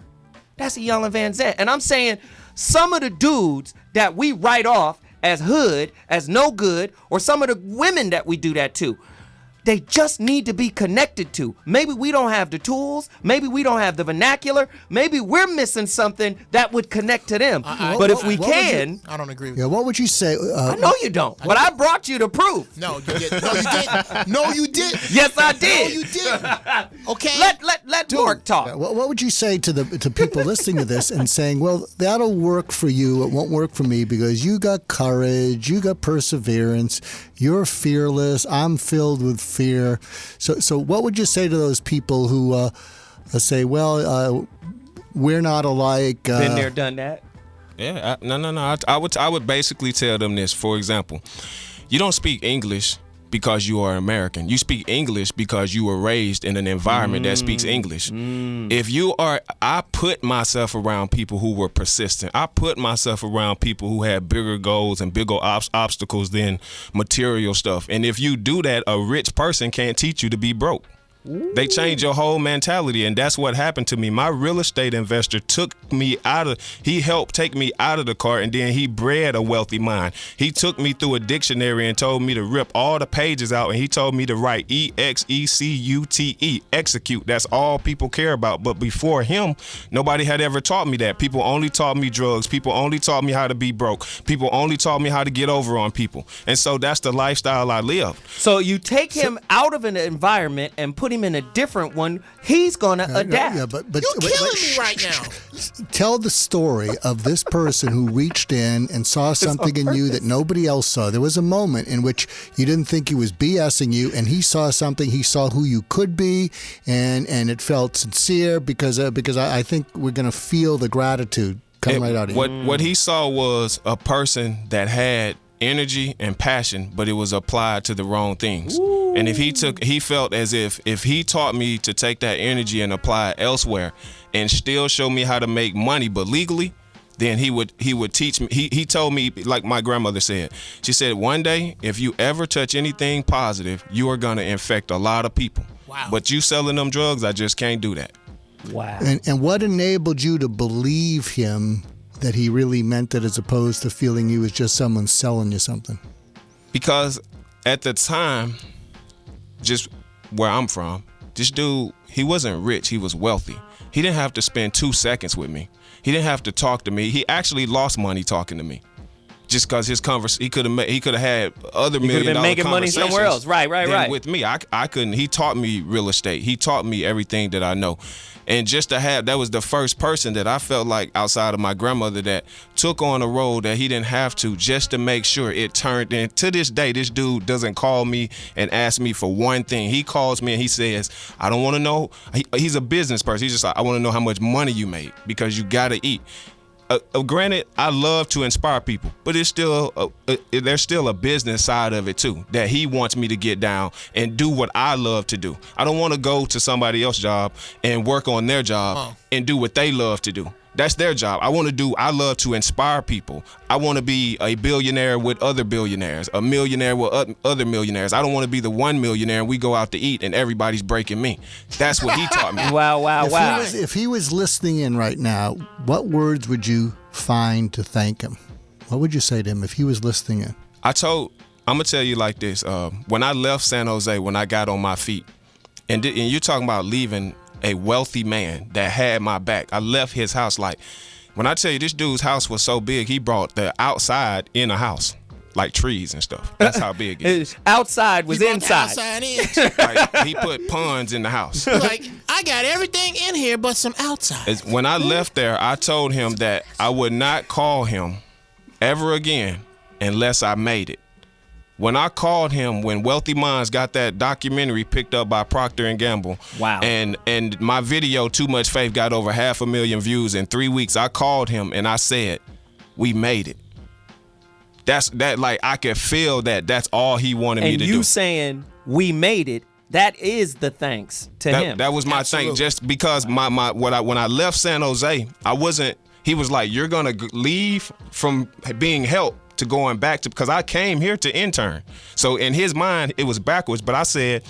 A: That's Iyanla Vanzant. And I'm saying some of the dudes that we write off as hood, as no good, or some of the women that we do that to, they just need to be connected to. Maybe we don't have the tools. Maybe we don't have the vernacular. Maybe we're missing something that would connect to them. But if we can...
G: I don't agree with you.
B: Yeah, what would you say?
A: I know you don't, but I brought you the proof.
G: No, you didn't. No, you didn't.
A: Yes, I did.
G: No, you didn't. Okay.
A: Let Mark talk.
B: Yeah, what would you say to people listening to this and saying, well, that'll work for you, it won't work for me because you got courage, you got perseverance, you're fearless, I'm filled with fear. So what would you say to those people who say, well, we're not alike?
A: Been there, done that?
I: Yeah, no. I would basically tell them this. For example, you don't speak English because you are American. You speak English because you were raised in an environment that speaks English. I put myself around people who were persistent. I put myself around people who had bigger goals and bigger obstacles than material stuff. And if you do that, a rich person can't teach you to be broke. They change your whole mentality, and that's what happened to me. My real estate investor he helped take me out of the car, and then he bred a wealthy mind. He took me through a dictionary and told me to rip all the pages out, and he told me to write EXECUTE, execute. That's all people care about. But before him, nobody had ever taught me that. People only taught me drugs. People only taught me how to be broke. People only taught me how to get over on people. And so that's the lifestyle I live.
A: So you take him out of an environment and put him in a different one, he's gonna adapt.
B: Yeah, but
G: You're killing me right now.
B: Tell the story of this person who reached in and saw something in you that nobody else saw. There was a moment in which you didn't think he was BSing you, and he saw something. He saw who you could be, and it felt sincere because I think we're going to feel the gratitude come right out of you.
I: What he saw was a person that had energy and passion, but it was applied to the wrong things. Ooh. And he felt as if he taught me to take that energy and apply it elsewhere and still show me how to make money, but legally, then he would teach me. He told me, like my grandmother said, she said, one day, if you ever touch anything positive, you are going to infect a lot of people. Wow. But you selling them drugs, I just can't do that.
A: Wow.
B: And what enabled you to believe him that he really meant it as opposed to feeling he was just someone selling you something?
I: Because at the time, just where I'm from, this dude, he wasn't rich, he was wealthy. He didn't have to spend 2 seconds with me. He didn't have to talk to me. He actually lost money talking to me. Just because he could have had other $1 million
A: making money somewhere else. Right.
I: With me, I couldn't. He taught me real estate. He taught me everything that I know. And just to have, that was the first person that I felt like outside of my grandmother that took on a role that he didn't have to, just to make sure it turned in. To this day, this dude doesn't call me and ask me for one thing. He calls me and he says, I don't want to know. He's a business person. He's just like, I want to know how much money you made because you got to eat. Granted, I love to inspire people, but it's still there's still a business side of it too that he wants me to get down and do what I love to do. I don't want to go to somebody else's job and work on their job and do what they love to do. That's their job. I love to inspire people. I want to be a billionaire with other billionaires, a millionaire with other millionaires. I don't want to be the one millionaire and we go out to eat and everybody's breaking me. That's what he taught me.
A: Wow.
B: If he was listening in right now, what words would you find to thank him? What would you say to him if he was listening in?
I: I'm going to tell you like this. When I left San Jose, when I got on my feet, and you're talking about leaving a wealthy man that had my back. I left his house. Like, when I tell you this dude's house was so big, he brought the outside in a house, like trees and stuff. That's how big it is.
A: Outside was inside.
G: Outside in.
I: Like, he put ponds in the house.
G: Like, I got everything in here but some outside.
I: When I left there, I told him that I would not call him ever again unless I made it. When I called him, when Wealthy Minds got that documentary picked up by Procter & Gamble,
A: wow,
I: and my video, Too Much Faith, got over 500,000 views in 3 weeks, I called him and I said, we made it. Like, I could feel that that's all he wanted me to do.
A: And you saying we made it, that is the thanks to him.
I: That was my thanks, just because when I left San Jose, he was like, you're going to leave from being helped to going back to, because I came here to intern. So in his mind, it was backwards. But I said,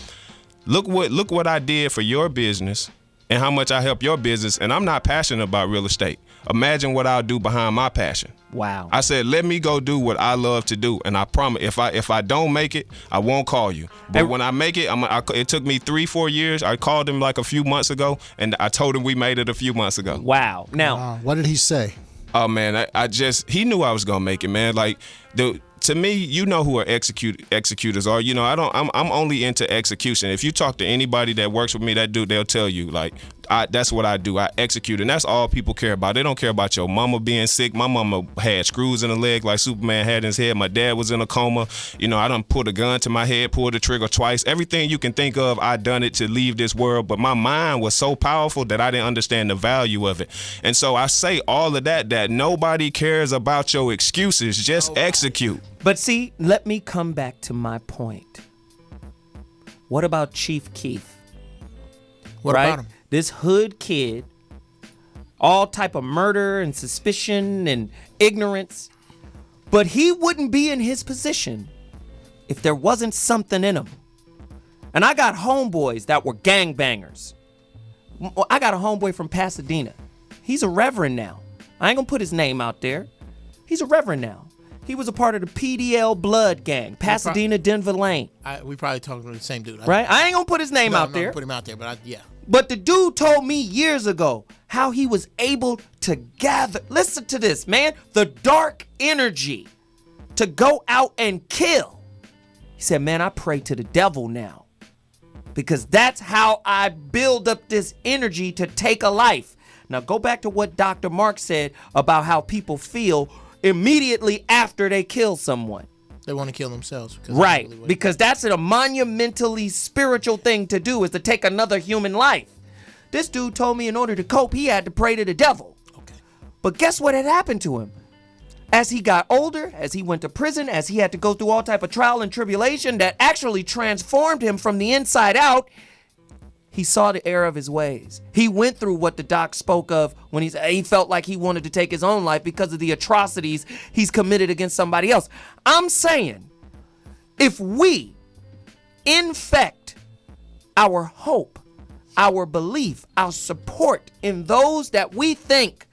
I: look what I did for your business and how much I help your business. And I'm not passionate about real estate. Imagine what I'll do behind my passion.
A: Wow.
I: I said, let me go do what I love to do. And I promise, if I don't make it, I won't call you. But when I make it, it took me 3-4 years. I called him like a few months ago, and I told him we made it a few months ago.
A: Wow. Now,
B: what did he say?
I: Oh man, he knew I was gonna make it, man. Like, to me, you know who executors are. You know, I'm only into execution. If you talk to anybody that works with me, they'll tell you, like, that's what I do. I execute, and that's all people care about. They don't care about your mama being sick. My mama had screws in her leg like Superman had in his head. My dad was in a coma. You know, I done put a gun to my head, pulled the trigger twice. Everything you can think of, I done it to leave this world. But my mind was so powerful that I didn't understand the value of it. And so I say all of that nobody cares about your excuses. Just execute.
A: But see, let me come back to my point. What about Chief Keef?
G: What about him?
A: This hood kid, all type of murder and suspicion and ignorance, but he wouldn't be in his position if there wasn't something in him. And I got homeboys that were gangbangers. I got a homeboy from Pasadena. He's a reverend now. I ain't gonna put his name out there. He's a reverend now. He was a part of the PDL Blood Gang, Pasadena, Denver Lane.
G: We probably talking about the same dude.
A: Right? I ain't gonna put his name out there.
G: Put him out there, but yeah.
A: But the dude told me years ago how he was able to gather, listen to this, man, the dark energy to go out and kill. He said, man, I pray to the devil now. because that's how I build up this energy to take a life. Now go back to what Dr. Mark said about how people feel immediately after they kill someone.
G: They want to kill themselves.
A: Right, because that's a monumentally spiritual thing to do, is to take another human life. This dude told me in order to cope, he had to pray to the devil.
G: Okay.
A: But guess what had happened to him? As he got older, as he went to prison, as he had to go through all type of trial and tribulation that actually transformed him from the inside out, he saw the error of his ways. He went through what the doc spoke of when he felt like he wanted to take his own life because of the atrocities he's committed against somebody else. I'm saying, if we infect our hope, our belief, our support in those that we think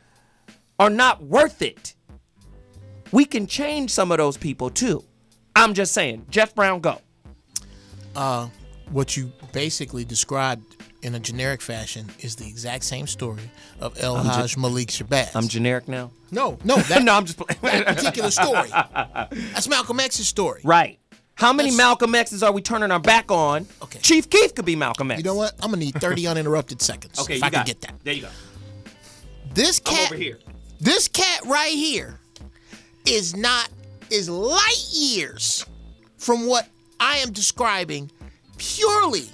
A: are not worth it, we can change some of those people too. I'm just saying. Jeff Brown, go.
G: What you basically described in a generic fashion is the exact same story of El-Haj Malik Shabazz.
A: I'm generic now?
G: No. That,
A: no, I'm just playing.
G: That particular story. That's Malcolm X's story.
A: Right. How many Malcolm X's are we turning our back on?
G: Okay.
A: Chief Keef could be Malcolm X.
G: You know what? I'm going to need 30 uninterrupted seconds.
A: Okay,
G: if I can get that.
A: There you go.
G: This
A: I'm
G: cat,
A: over here.
G: This cat right here is light years from what I am describing purely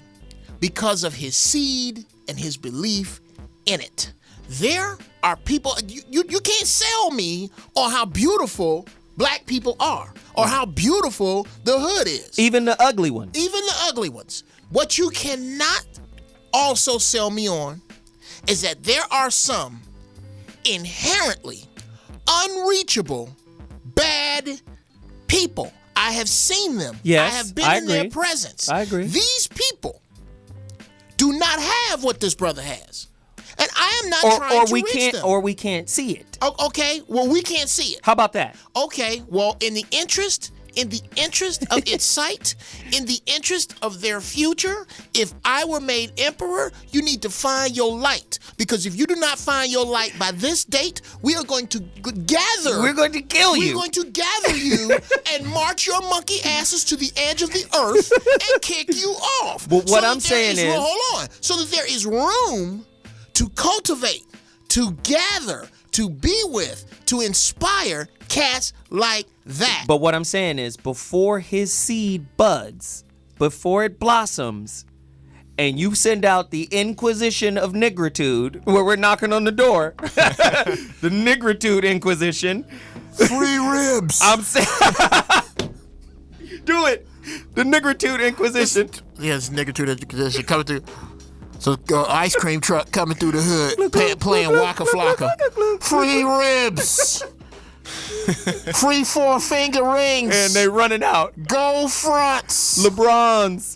G: because of his seed and his belief in it. There are people, you can't sell me on how beautiful black people are or how beautiful the hood is.
A: Even the ugly ones.
G: Even the ugly ones. What you cannot also sell me on is that there are some inherently unreachable bad people. I have seen them.
A: Yes,
G: I have been
A: I
G: in
A: agree.
G: their presence.
A: I agree.
G: These people do not have what this brother has. And I am not trying to reach them.
A: Or we can't see it.
G: Okay, well, we can't see it.
A: How about that?
G: Okay, well, in the interest of its sight, in the interest of their future, if I were made emperor, you need to find your light. Because if you do not find your light by this date, we are going to gather.
A: We're going to kill you.
G: We're going to gather you and march your monkey asses to the edge of the earth and kick you off.
A: But what I'm saying is,
G: hold on, so that there is room to cultivate, to gather, to be with, to inspire cats like that.
A: But what I'm saying is, before his seed buds, before it blossoms, and you send out the Inquisition of Nigritude, where we're knocking on the door, the Nigritude Inquisition.
G: Free ribs.
A: I'm saying, do it. The Nigritude Inquisition.
G: Yes, Nigritude Inquisition coming through. So ice cream truck coming through the hood, playing Waka Flocka. Free ribs. Free 4-finger rings.
A: And they running out.
G: Gold fronts.
A: LeBrons,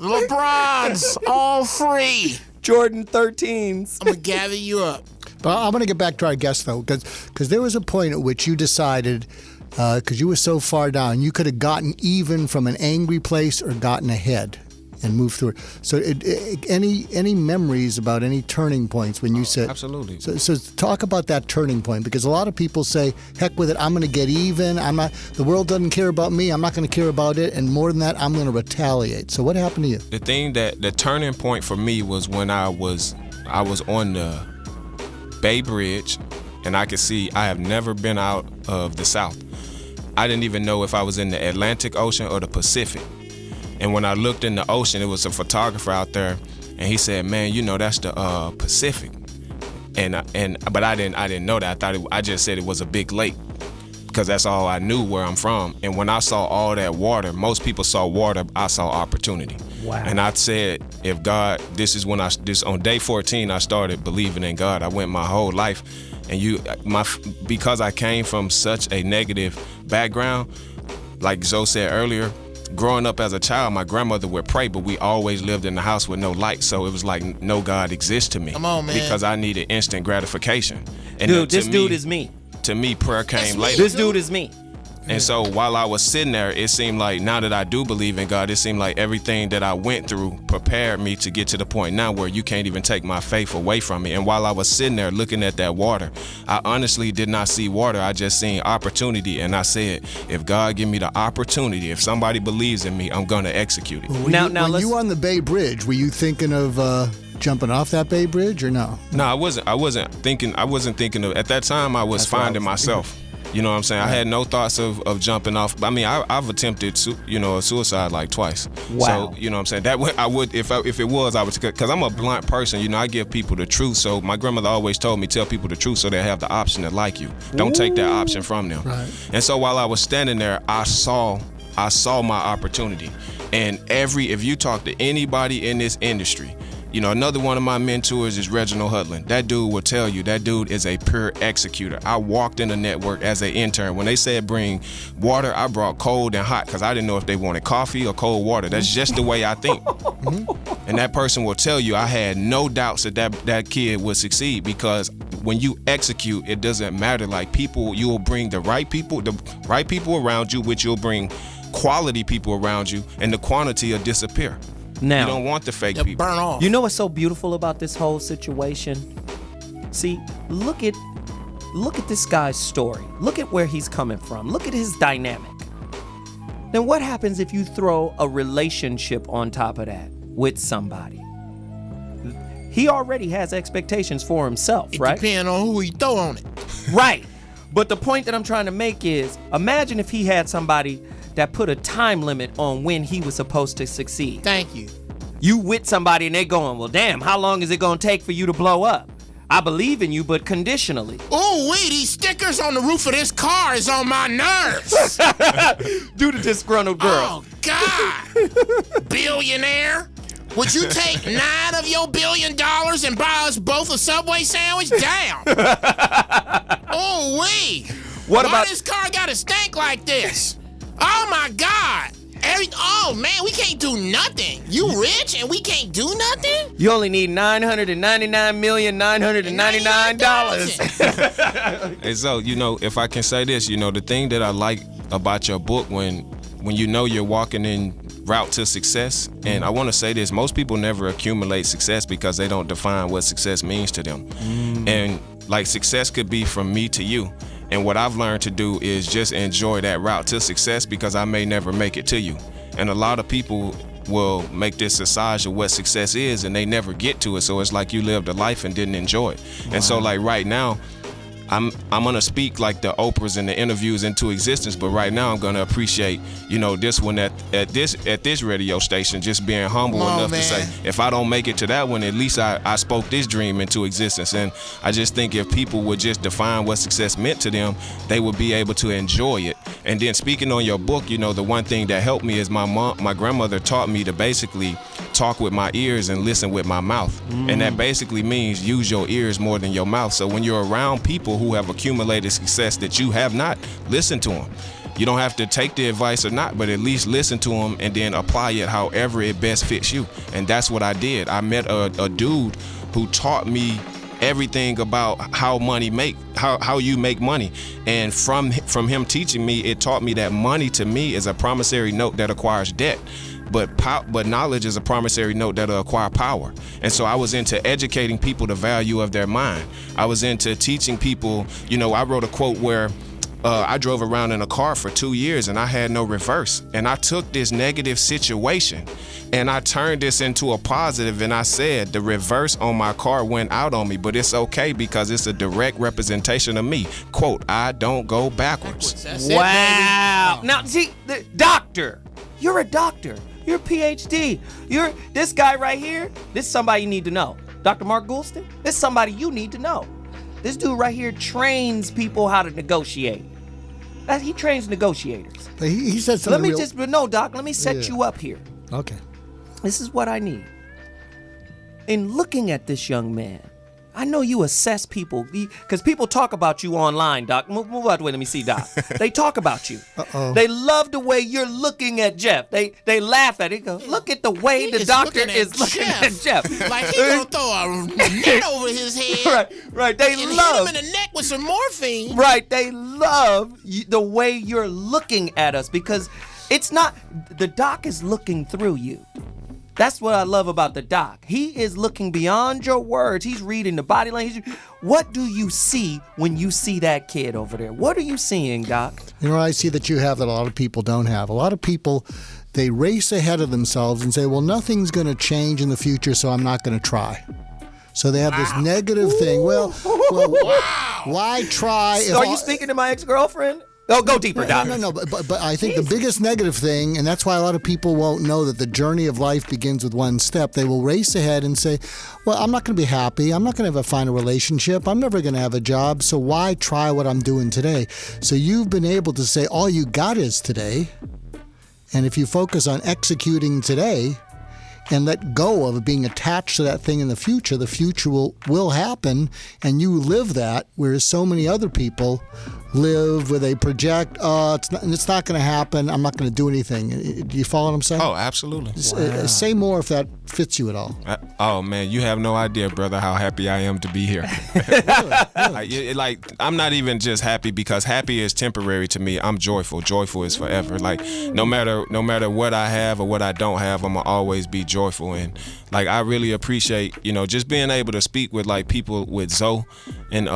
G: all free.
A: Jordan 13s.
G: I'm going to gather you up.
B: But I'm going to get back to our guest, though, because there was a point at which you decided, because you were so far down, you could have gotten even from an angry place or gotten ahead and moved through it. So any memories about any turning points when you said...
I: Absolutely.
B: So talk about that turning point, because a lot of people say, heck with it, I'm going to get even. The world doesn't care about me. I'm not going to care about it. And more than that, I'm going to retaliate. So what happened to you?
I: The turning point for me was when I was on the Bay Bridge, and I could see I have never been out of the South. I didn't even know if I was in the Atlantic Ocean or the Pacific. And when I looked in the ocean, it was a photographer out there, and he said, "Man, you know that's the Pacific." But I didn't know that. I just said it was a big lake, because that's all I knew where I'm from. And when I saw all that water, most people saw water, I saw opportunity.
A: Wow.
I: And I said, if God, on day 14, I started believing in God. I went my whole life, and because I came from such a negative background, like Zoe said earlier, growing up as a child, my grandmother would pray, but we always lived in the house with no light. So it was like no God exists to me.
G: Come on, man.
I: Because I needed instant gratification. And
A: Dude, this dude is me.
I: To me, prayer came later.
A: This dude is me.
I: And so while I was sitting there, it seemed like now that I do believe in God, it seemed like everything that I went through prepared me to get to the point now where you can't even take my faith away from me. And while I was sitting there looking at that water, I honestly did not see water. I just seen opportunity. And I said, if God give me the opportunity, if somebody believes in me, I'm going to execute it.
B: When you were on the Bay Bridge, were you thinking of jumping off that Bay Bridge or no?
I: No, I wasn't thinking of, at that time I was finding myself. You know what I'm saying? Right. I had no thoughts of jumping off. I mean, I've attempted, a suicide like twice.
A: Wow.
I: So, you know what I'm saying? That way I would, if it was, I would, because I'm a blunt person. I give people the truth. So my grandmother always told me, tell people the truth so they have the option to like you. Don't take that option from them.
B: Right.
I: And so while I was standing there, I saw my opportunity. And if you talk to anybody in this industry, another one of my mentors is Reginald Hudlin. That dude will tell you that dude is a pure executor. I walked in the network as an intern. When they said bring water, I brought cold and hot because I didn't know if they wanted coffee or cold water. That's just the way I think. And that person will tell you I had no doubts that kid would succeed, because when you execute, it doesn't matter. Like you'll bring the right people around you, which you'll bring quality people around you, and the quantity will disappear.
A: Now,
I: you don't want the fake people.
G: Burn off.
A: You know what's so beautiful about this whole situation? See, look at this guy's story. Look at where he's coming from. Look at his dynamic. Then what happens if you throw a relationship on top of that with somebody? He already has expectations for himself, right?
G: It depends on who he throw on it.
A: Right. But the point that I'm trying to make is, imagine if he had somebody that put a time limit on when he was supposed to succeed.
G: Thank you.
A: You with somebody and they going, well, damn, how long is it going to take for you to blow up? I believe in you, but conditionally.
G: Oh, these stickers on the roof of this car is on my nerves.
A: Do the disgruntled girl.
G: Oh, God. Billionaire. Would you take $9 of your $1 billion and buy us both a Subway sandwich? Damn. Oh, why this car got to stink like this? Oh, my God. Oh, man, we can't do nothing. You rich and we can't do nothing?
A: You only need $999,999.
I: And so, if I can say this, the thing that I like about your book when you're walking in route to success, and I want to say this, most people never accumulate success because they don't define what success means to them. And like success could be from me to you. And what I've learned to do is just enjoy that route to success, because I may never make it to you. And a lot of people will make this massage of what success is and they never get to it. So it's like you lived a life and didn't enjoy it. Wow. And so like right now, I'm gonna speak like the Oprahs and the interviews into existence, but right now I'm gonna appreciate, this one at this radio station, just being humble enough to say, if I don't make it to that one, at least I spoke this dream into existence. And I just think if people would just define what success meant to them, they would be able to enjoy it. And then speaking on your book, the one thing that helped me is my grandmother taught me to basically talk with my ears and listen with my mouth. And that basically means use your ears more than your mouth. So when you're around people who have accumulated success that you have not, listen to them. You don't have to take the advice or not, but at least listen to them and then apply it however it best fits you. And that's what I did. I met a dude who taught me everything about how you make money. And from him teaching me, it taught me that money to me is a promissory note that acquires debt. But knowledge is a promissory note that'll acquire power. And so I was into educating people the value of their mind. I was into teaching people, I wrote a quote where I drove around in a car for 2 years and I had no reverse. And I took this negative situation and I turned this into a positive, and I said the reverse on my car went out on me, but it's okay because it's a direct representation of me. Quote, I don't go backwards.
A: Wow. Now, see, the doctor, you're a doctor. You're a PhD. You're this guy right here. This is somebody you need to know. Dr. Mark Goulston, this is somebody you need to know. This dude right here trains people how to negotiate. He trains negotiators.
B: He said something.
A: Doc, let me set you up here.
B: Okay.
A: This is what I need. In looking at this young man, I know you assess people because people talk about you online, Doc. Move out the way. Let me see, Doc. They talk about you.
B: Uh-oh.
A: They love the way you're looking at Geoff. They laugh at it. Go, look at the way the doctor is looking at Geoff.
G: Like he gonna throw a net over his head.
A: Right. They
G: and
A: love
G: hit him in the neck with some morphine.
A: Right. They love the way you're looking at us because it's not the doc is looking through you. That's what I love about the doc. He is looking beyond your words. He's reading the body language. What do you see when you see that kid over there? What are you seeing, Doc?
B: You know, I see that you have that a lot of people don't have. A lot of people, they race ahead of themselves and say, well, nothing's going to change in the future, so I'm not going to try. So they have this negative thing. Well, why try?
A: So are you speaking to my ex-girlfriend? Oh, go deeper, Doc.
B: No. But I think the biggest negative thing, and that's why a lot of people won't know that the journey of life begins with one step. They will race ahead and say, well, I'm not going to be happy. I'm not going to find a relationship. I'm never going to have a job. So why try what I'm doing today? So you've been able to say all you got is today. And if you focus on executing today and let go of being attached to that thing in the future will happen, and you live that, whereas so many other people live where they project, it's not going to happen, I'm not going to do anything. Do you follow what I'm saying?
I: Oh, absolutely.
B: Say more if that fits you at all.
I: Oh, man, you have no idea, brother, how happy I am to be here.
B: Really?
I: I'm not even just happy because happy is temporary to me. I'm joyful. Joyful is forever. Like, no matter what I have or what I don't have, I'm going to always be joyful. And, like, I really appreciate, just being able to speak with, like, people with Zoe and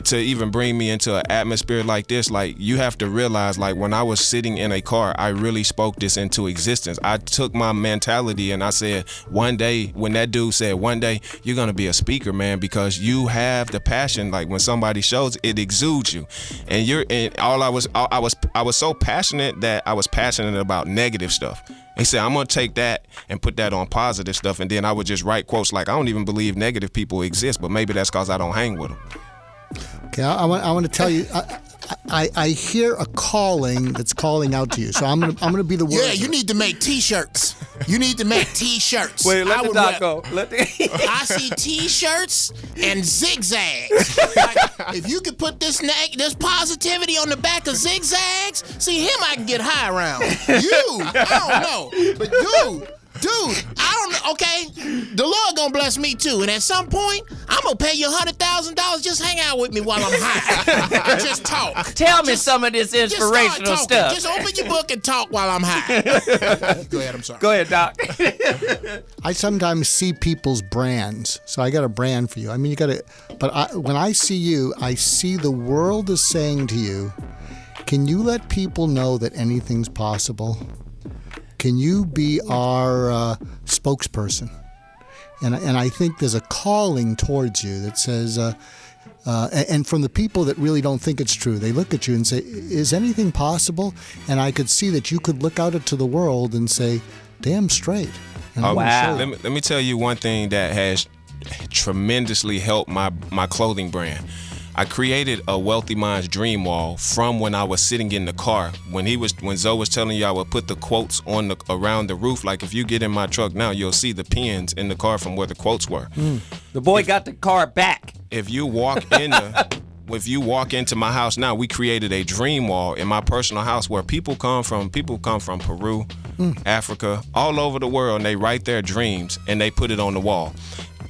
I: to even bring me into an atmosphere like this. Like, you have to realize, like, when I was sitting in a car, I really spoke this into existence. I took my mentality and I said, one day, when that dude said, one day, you're going to be a speaker, man, because you have the passion. Like, when somebody shows, it exudes you. And I was so passionate that I was passionate about negative stuff. He said, I'm going to take that and put that on positive stuff. And then I would just write quotes like, I don't even believe negative people exist, but maybe that's because I don't hang with them.
B: Okay, I want to tell you, I hear a calling that's calling out to you. So I'm gonna be the word.
G: Yeah, you need to make T-shirts. You need to make T-shirts.
A: Wait, let the doc go.
G: I see T-shirts and zigzags. Like, if you could put this positivity on the back of zigzags, see him I can get high around. You, I don't know, but dude, I don't know. Okay, the Lord gonna bless me too, and at some point, I'm gonna pay you $100,000. Just hang out with me while I'm high and just talk.
A: Tell me some of this inspirational stuff.
G: Just open your book and talk while I'm high. Go ahead. I'm sorry.
A: Go ahead, Doc.
B: I sometimes see people's brands, so I got a brand for you. I mean, you got to. But when I see you, I see the world is saying to you, "Can you let people know that anything's possible? Can you be our spokesperson?" And I think there's a calling towards you that says, and from the people that really don't think it's true, they look at you and say, is anything possible? And I could see that you could look out into the world and say, damn straight.
A: Wow.
I: Let me tell you one thing that has tremendously helped my clothing brand. I created a Wealthy Minds dream wall from when I was sitting in the car. When Zoe was telling you I would put the quotes on around the roof. Like, if you get in my truck now, you'll see the pins in the car from where the quotes were.
A: The boy got the car back.
I: If you walk into my house now, we created a dream wall in my personal house where people come from Peru, Africa, all over the world, and they write their dreams and they put it on the wall.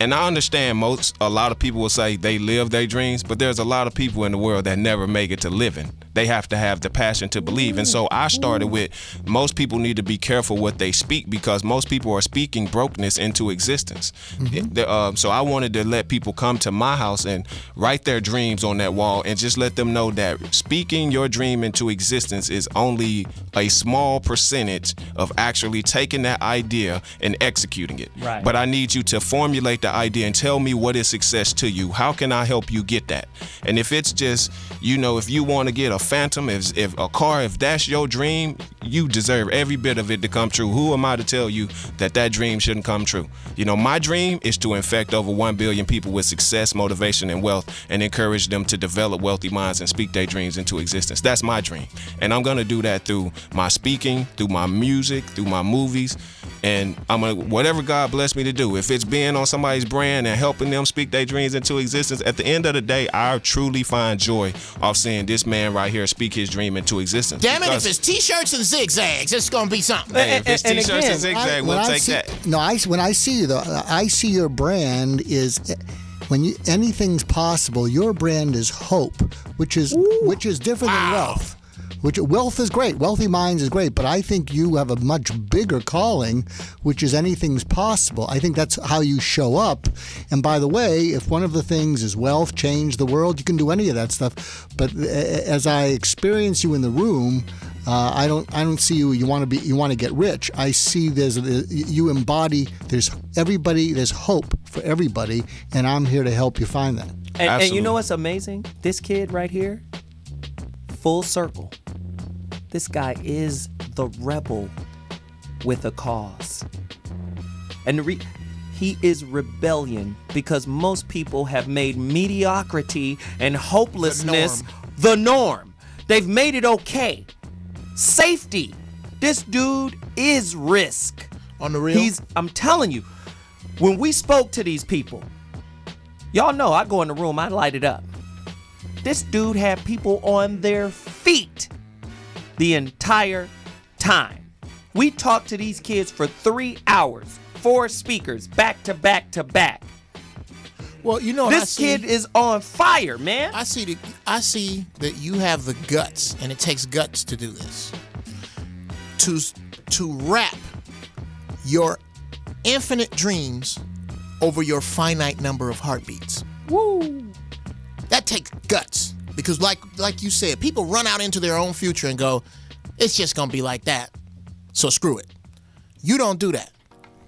I: And I understand a lot of people will say they live their dreams, but there's a lot of people in the world that never make it to living. They have to have the passion to believe. And so I started with, most people need to be careful what they speak, because most people are speaking brokenness into existence. So I wanted to let people come to my house and write their dreams on that wall and just let them know that speaking your dream into existence is only a small percentage of actually taking that idea and executing it.
A: Right.
I: But I need you to formulate the idea and tell me what is success to you. How can I help you get that? And if it's just, if you want to get a phantom, if a car, if that's your dream, you deserve every bit of it to come true. Who am I to tell you that dream shouldn't come true? You know, my dream is to infect over 1 billion people with success, motivation, and wealth, and encourage them to develop wealthy minds and speak their dreams into existence. That's my dream. And I'm going to do that through my speaking, through my music, through my movies, and I'm gonna, whatever God bless me to do. If it's being on somebody's brand and helping them speak their dreams into existence, at the end of the day, I truly find joy off seeing this man right here speak his dream into existence.
G: Damn it, if it's T-shirts and zigzags, it's going to be something.
I: Hey, if it's T-shirts and zigzags, we'll take that.
B: No, when I see you, though, I see your brand is... anything's possible. Your brand is hope, which is different than wealth. Which wealth is great, wealthy minds is great, but I think you have a much bigger calling, which is anything's possible. I think that's how you show up. And by the way, if one of the things is wealth, change the world, you can do any of that stuff. But as I experience you in the room, I don't see you. You want to get rich. I see you embody. There's hope for everybody, and I'm here to help you find that.
A: And you know what's amazing? This kid right here, full circle. This guy is the rebel with a cause. And he is rebellion because most people have made mediocrity and hopelessness the norm. They've made it okay. Safety. This dude is risk.
G: On the real?
A: I'm telling you, when we spoke to these people, y'all know I go in the room, I light it up. This dude had people on their feet the entire time. We talked to these kids for 3 hours, 4 speakers, back to back to back.
G: Well, you know,
A: this kid is on fire, man.
G: I see that you have the guts, and it takes guts to do this. To wrap your infinite dreams over your finite number of heartbeats.
A: Woo!
G: That takes guts. Because like you said, people run out into their own future and go, it's just going to be like that, so screw it. You don't do that.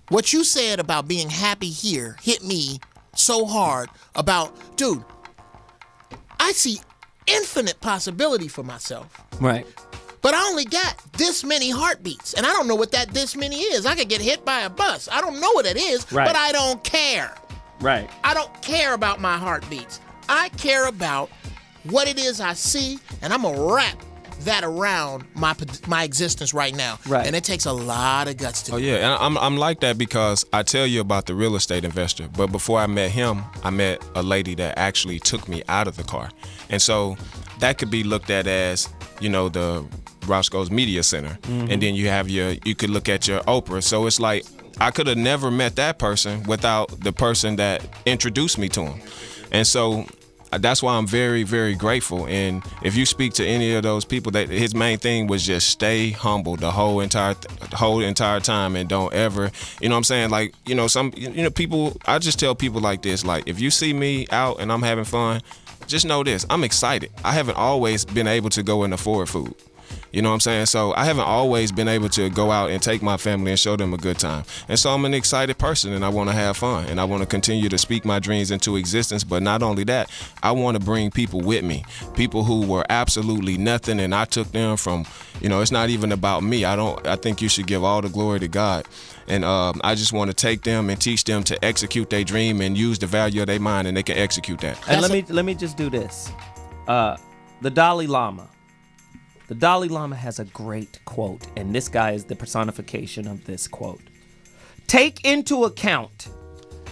G: What you said about being happy here hit me so hard about, dude, I see infinite possibility for myself.
A: Right.
G: But I only got this many heartbeats, and I don't know what that this many is. I could get hit by a bus. I don't know what it is,
A: right.
G: But I don't care.
A: Right.
G: I don't care about my heartbeats. I care about what it is I see, and I'm gonna wrap that around my existence right now.
A: Right.
G: And it takes a lot of guts to do.
I: Oh yeah, and I'm like that because I tell you about the real estate investor, but before I met him, I met a lady that actually took me out of the car. And so that could be looked at as, you know, the Roscoe's Media Center. Mm-hmm. And then you could look at your Oprah. So it's like I could have never met that person without the person that introduced me to him. And so that's why I'm very, very grateful. And if you speak to any of those people, that his main thing was just stay humble the whole entire time, and don't ever, you know what I'm saying? Like, you know, people, I just tell people like this, like, if you see me out and I'm having fun, just know this, I'm excited. I haven't always been able to go and afford food. You know what I'm saying? So I haven't always been able to go out and take my family and show them a good time. And so I'm an excited person, and I want to have fun, and I want to continue to speak my dreams into existence. But not only that, I want to bring people with me, people who were absolutely nothing, and I took them from, you know, it's not even about me. I think you should give all the glory to God. And I just want to take them and teach them to execute their dream and use the value of their mind, and they can execute that.
A: And let me just do this. The Dalai Lama. The Dalai Lama has a great quote, and this guy is the personification of this quote. Take into account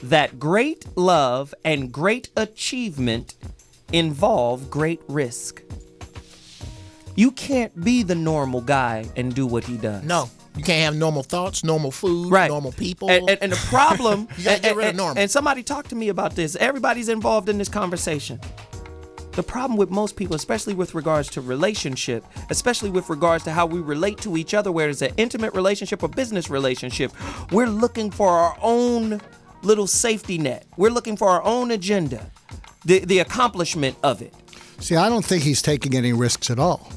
A: that great love and great achievement involve great risk. You can't be the normal guy and do what he does.
G: No, you can't have normal thoughts, normal food,
A: right.
G: Normal people.
A: And the problem,
G: you gotta get rid of normal.
A: And somebody talked to me about this. Everybody's involved in this conversation. The problem with most people, especially with regards to relationship, especially with regards to how we relate to each other, whether it's an intimate relationship or business relationship, we're looking for our own little safety net. We're looking for our own agenda, the accomplishment of it.
B: See, I don't think he's taking any risks at all.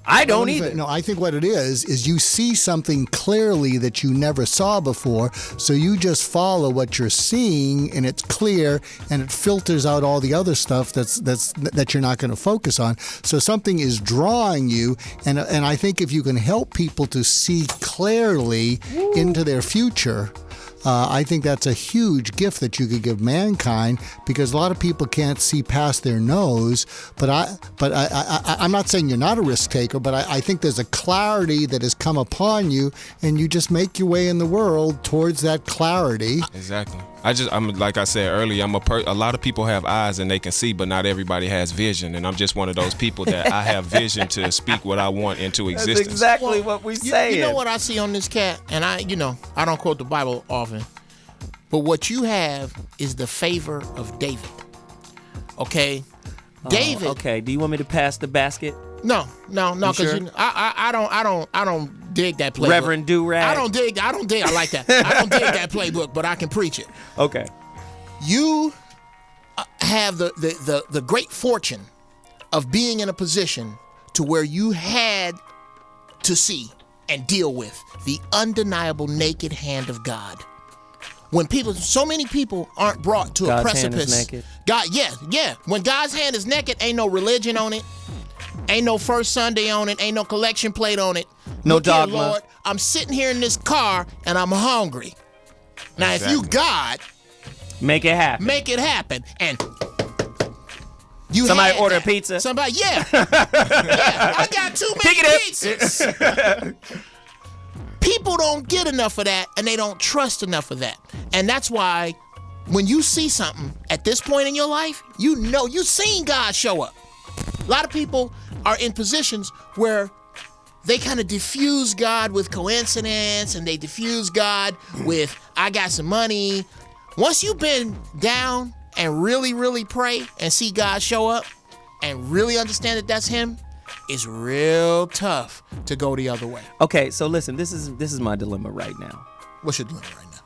A: I don't either.
B: No, I think what it is you see something clearly that you never saw before, so you just follow what you're seeing, and it's clear, and it filters out all the other stuff that you're not going to focus on. So something is drawing you, and I think if you can help people to see clearly into their future, I think that's a huge gift that you could give mankind, because a lot of people can't see past their nose. But I'm not saying you're not a risk taker, but I think there's a clarity that has come upon you, and you just make your way in the world towards that clarity.
I: Exactly. I'm like I said earlier, a lot of people have eyes and they can see, but not everybody has vision. And I'm just one of those people that I have vision to speak what I want into existence.
A: That's exactly what we say.
G: You know what I see on this cat, and I don't quote the Bible often, but what you have is the favor of David. Okay, David.
A: Okay. Do you want me to pass the basket?
G: No, because
A: sure?
G: I don't dig that playbook.
A: Reverend Durag.
G: I don't dig. I like that. I don't dig that playbook, but I can preach it.
A: Okay.
G: You have the great fortune of being in a position to where you had to see and deal with the undeniable naked hand of God. When so many people aren't brought to
A: God's
G: a precipice.
A: hand is naked.
G: God, yeah. When God's hand is naked, ain't no religion on it. Ain't no First Sunday on it. Ain't no collection plate on it.
A: No
G: Look here,
A: dogma.
G: Lord, I'm sitting here in this car and I'm hungry. Now, if you God,
A: make it happen.
G: make it happen. And
A: somebody order a pizza.
G: Somebody, yeah. I got too many pizzas. People don't get enough of that, and they don't trust enough of that. And that's why when you see something at this point in your life, you know you've seen God show up. A lot of people are in positions where they kind of diffuse God with coincidence, and they diffuse God with, I got some money. Once you've been down and really, really pray and see God show up and really understand that that's him, it's real tough to go the other way.
A: Okay, so listen, this is my dilemma right now.
G: What's your dilemma right now?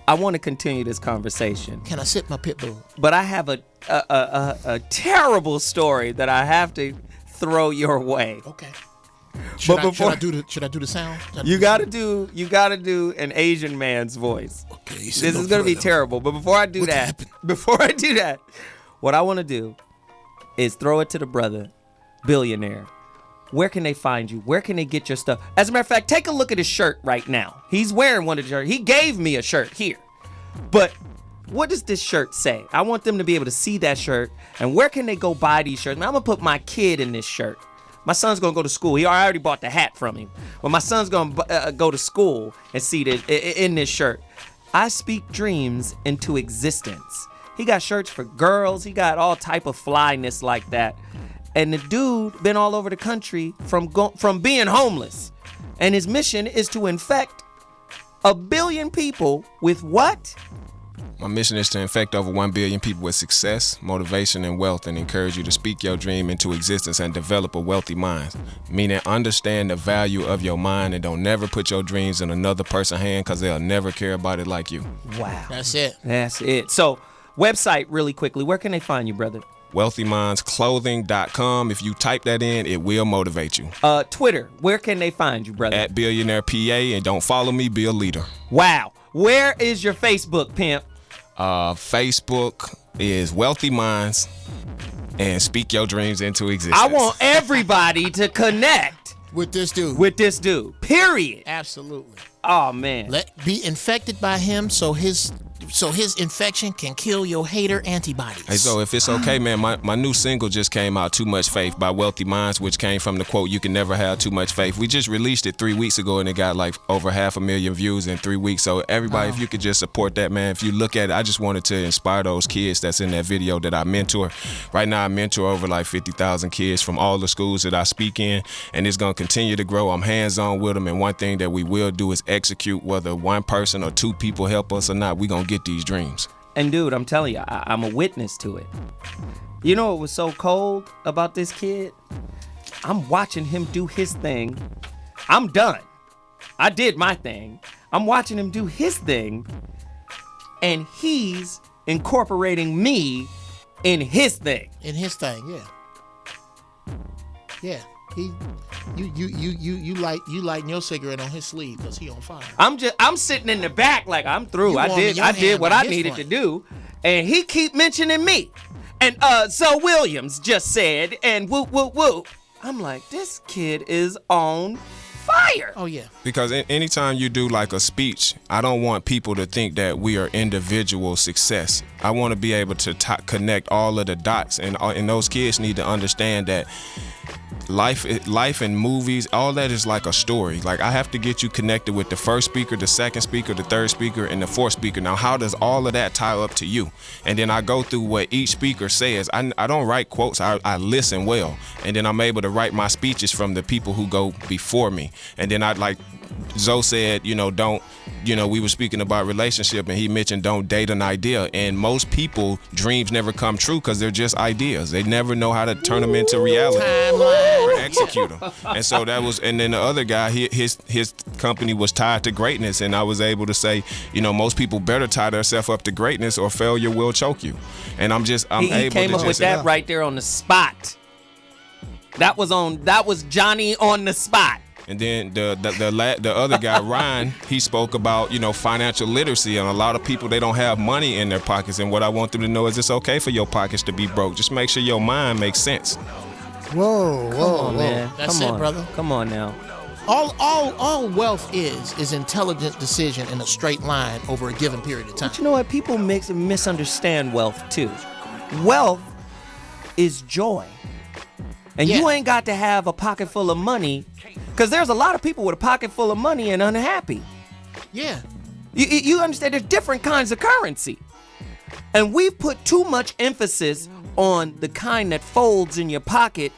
A: I want to continue this conversation.
G: Can I sip my pit bull?
A: But I have a terrible story that I have to throw your way.
G: Okay. Should I do the sound?
A: You gotta do an Asian man's voice.
G: Okay.
A: This is gonna be terrible. But before I do that, what I want to do is throw it to the brother, Billionaire. Where can they find you? Where can they get your stuff? As a matter of fact, take a look at his shirt right now. He's wearing one of the shirts. He gave me a shirt here. But what does this shirt say? I want them to be able to see that shirt. And where can they go buy these shirts? Man, I'm going to put my kid in this shirt. My son's going to go to school. I already bought the hat from him. But my son's going to go to school and see this in this shirt. I speak dreams into existence. He got shirts for girls. He got all type of flyness like that. And the dude been all over the country from being homeless. And his mission is to infect 1 billion people with what?
I: My mission is to infect over 1 billion people with success, motivation, and wealth, and encourage you to speak your dream into existence and develop a wealthy mind. Meaning, understand the value of your mind and don't never put your dreams in another person's hand, because they'll never care about it like you.
A: Wow.
G: That's it.
A: So, website really quickly. Where can they find you, brother?
I: WealthyMindsClothing.com. If you type that in, it will motivate you.
A: Twitter. Where can they find you, brother?
I: At Billionaire P.A. And don't follow me, be a leader.
A: Wow. Where is your Facebook, pimp?
I: Facebook is Wealthy Minds and Speak Your Dreams into Existence.
A: I want everybody to connect
G: with this dude.
A: Period.
G: Absolutely.
A: Oh man.
G: Be infected by him so his infection can kill your hater antibodies.
I: Hey, so if it's okay, man, my new single just came out, Too Much Faith by Wealthy Minds, which came from the quote, you can never have too much faith. We just released it 3 weeks ago and it got like over 500,000 views in 3 weeks. So everybody, if you could just support that, man. If you look at it, I just wanted to inspire those kids that's in that video that I mentor. Right now I mentor over like 50,000 kids from all the schools that I speak in, and it's going to continue to grow. I'm hands-on with them, and one thing that we will do is execute, whether one person or two people help us or not. We're going to get these dreams.
A: And dude, I'm telling you, I'm a witness to it. You know what was so cold about this kid? I'm watching him do his thing. I'm done. I did my thing. I'm watching him do his thing, and he's incorporating me in his thing.
G: In his thing, yeah. Yeah. You lighting your cigarette on his sleeve because he on fire.
A: I'm sitting in the back like I'm through. I did what I needed to do, and he keep mentioning me. And so Williams just said, and whoop whoop whoop. I'm like, this kid is on fire.
G: Oh yeah.
I: Because anytime you do like a speech, I don't want people to think that we are individual success. I want to be able to connect all of the dots, and those kids need to understand that life and movies, all that is like a story. Like, I have to get you connected with the first speaker, the second speaker, the third speaker, and the fourth speaker. Now, how does all of that tie up to you? And then I go through what each speaker says. I don't write quotes. I listen well, and then I'm able to write my speeches from the people who go before me. And then like Zoe said, we were speaking about relationship, and he mentioned don't date an idea. And most people, dreams never come true because they're just ideas. They never know how to turn them into reality or execute them. And so and then the other guy, his company was tied to greatness, and I was able to say, most people better tie themselves up to greatness or failure will choke you. And I'm able to
A: he came up with that right there on the spot. That was Johnny on the spot.
I: And then the other guy, Ryan, he spoke about, financial literacy, and a lot of people, they don't have money in their pockets. And what I want them to know is it's okay for your pockets to be broke. Just make sure your mind makes sense.
B: Whoa,
A: man.
G: That's it, brother.
A: Come on now.
G: All wealth is intelligent decision in a straight line over a given period of time.
A: But you know what? People misunderstand wealth too. Wealth is joy. And you ain't got to have a pocket full of money, because there's a lot of people with a pocket full of money and unhappy.
G: Yeah.
A: You understand there's different kinds of currency. And we've put too much emphasis on the kind that folds in your pocket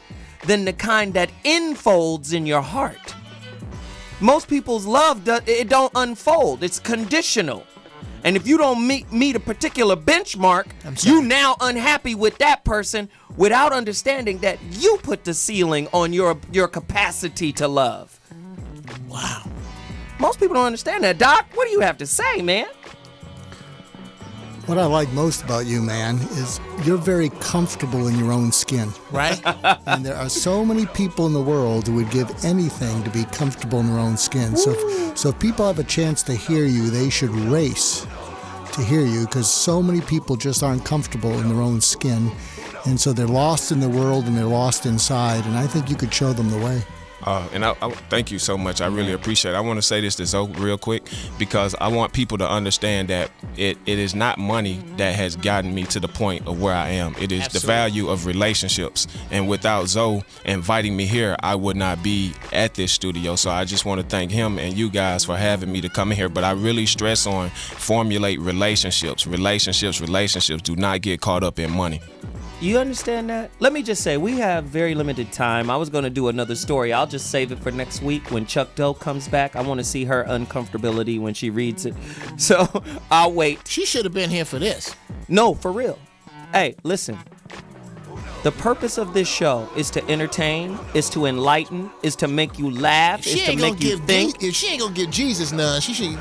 A: than the kind that enfolds in your heart. Most people's love, it don't unfold. It's conditional. And if you don't meet a particular benchmark, you now unhappy with that person without understanding that you put the ceiling on your capacity to love.
G: Wow.
A: Most people don't understand that. Doc, what do you have to say, man?
B: What I like most about you, man, is you're very comfortable in your own skin.
G: Right?
B: And there are so many people in the world who would give anything to be comfortable in their own skin. So if people have a chance to hear you, they should race to hear you, because so many people just aren't comfortable in their own skin. And so they're lost in the world and they're lost inside. And I think you could show them the way.
I: And I thank you so much. I really appreciate it. I want to say this to Zoe real quick, because I want people to understand that it is not money that has gotten me to the point of where I am. It is the value of relationships. And without Zoe inviting me here, I would not be at this studio. So I just want to thank him and you guys for having me to come in here. But I really stress on formulate relationships. Relationships. Do not get caught up in money.
A: You understand that? Let me just say, we have very limited time. I was going to do another story. I'll just save it for next week when Chuck Doe comes back. I want to see her uncomfortability when she reads it. So I'll wait.
G: She should have been here for this.
A: No, for real. Hey, listen. The purpose of this show is to entertain, is to enlighten, is to make you laugh, is to make you think.
G: If she ain't going to give Jesus none, she should,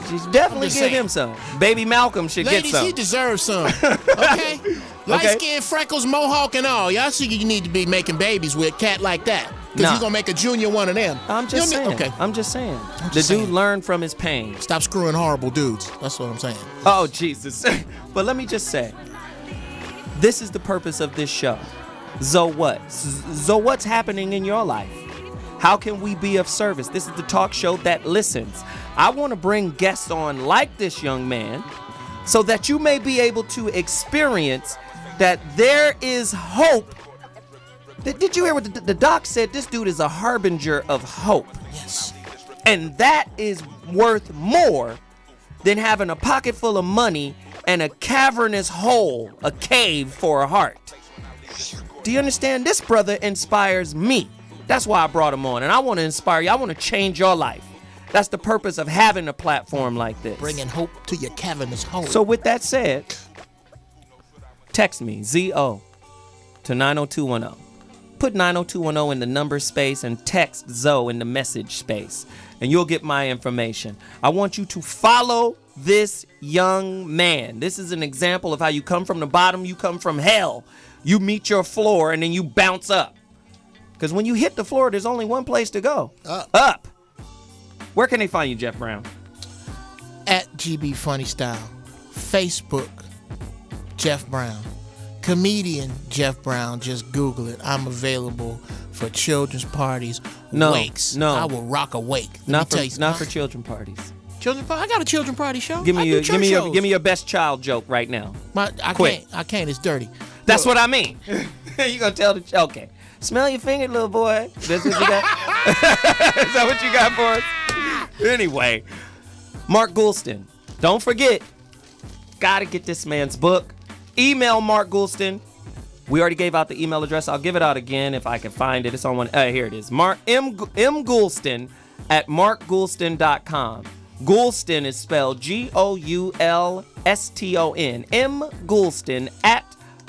A: She's definitely give him some. Baby Malcolm should get some.
G: Ladies, he deserves some. Okay? Light-skin, freckles, mohawk, and all. Y'all see you need to be making babies with a cat like that. Because you're going to make a junior one of them.
A: I'm just saying.
G: Okay.
A: I'm just saying. The dude learned from his pain.
G: Stop screwing horrible dudes. That's what I'm saying.
A: Oh, Jesus. But let me just say, this is the purpose of this show. Zoe what? Zoe, what's happening in your life? How can we be of service? This is the talk show that listens. I want to bring guests on like this young man so that you may be able to experience that there is hope. Did you hear what the doc said? This dude is a harbinger of hope.
G: Yes.
A: And that is worth more than having a pocket full of money and a cavernous hole, a cave for a heart. Do you understand? This brother inspires me. That's why I brought him on. And I want to inspire you. I want to change your life. That's the purpose of having a platform like this.
G: Bringing hope to your cavernous hole.
A: So with that said, text me, ZO, to 90210. Put 90210 in the number space and text Zoe in the message space, and you'll get my information. I want you to follow this young man. This is an example of how you come from the bottom, you come from hell. You meet your floor, and then you bounce up. Because when you hit the floor, there's only one place to go. Up. Where can they find you, Geoff Brown?
G: At GB Funny Style. Facebook, Geoff Brown. Comedian Geoff Brown. Just Google it. I'm available for children's parties, wakes.
A: No.
G: I will rock a wake.
A: Not for children parties.
G: Children party? I got a children party show.
A: Give me your best child joke right now.
G: I can't. It's dirty.
A: That's what I mean. You gonna tell the okay? Smell your finger, little boy. That's what you got. Is that what you got for us? Anyway, Mark Goulston. Don't forget, gotta get this man's book. Email Mark Goulston. We already gave out the email address. I'll give it out again if I can find it. It's on one. Here it is. Mark M. Goulston at markgoulston.com. Goulston is spelled Goulston. M. Goulston at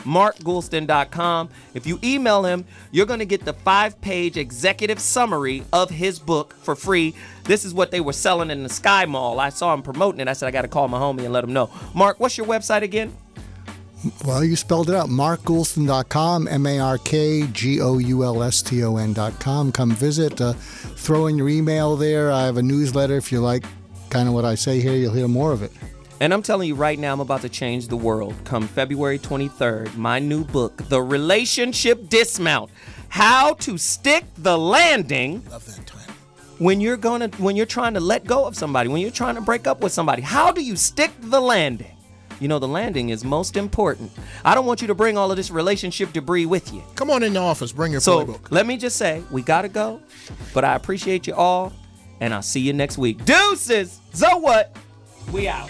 A: markgoulston.com. If you email him, you're going to get the 5-page executive summary of his book for free. This is what they were selling in the Sky Mall. I saw him promoting it. I said, I got to call my homie and let him know. Mark, what's your website again?
B: Well, you spelled it out. markgoulston.com, markgoulston.com. Come visit. Throw in your email there. I have a newsletter. If you like kind of what I say here, you'll hear more of it.
A: And I'm telling you right now, I'm about to change the world. Come February 23rd, my new book, The Relationship Dismount. How to Stick the Landing.
G: Love that title.
A: When you're trying to let go of somebody, when you're trying to break up with somebody, how do you stick the landing? You know, the landing is most important. I don't want you to bring all of this relationship debris with you.
G: Come on in the office. Bring your
A: playbook.
G: So
A: let me just say, we got to go, but I appreciate you all, and I'll see you next week. Deuces! So what? We out.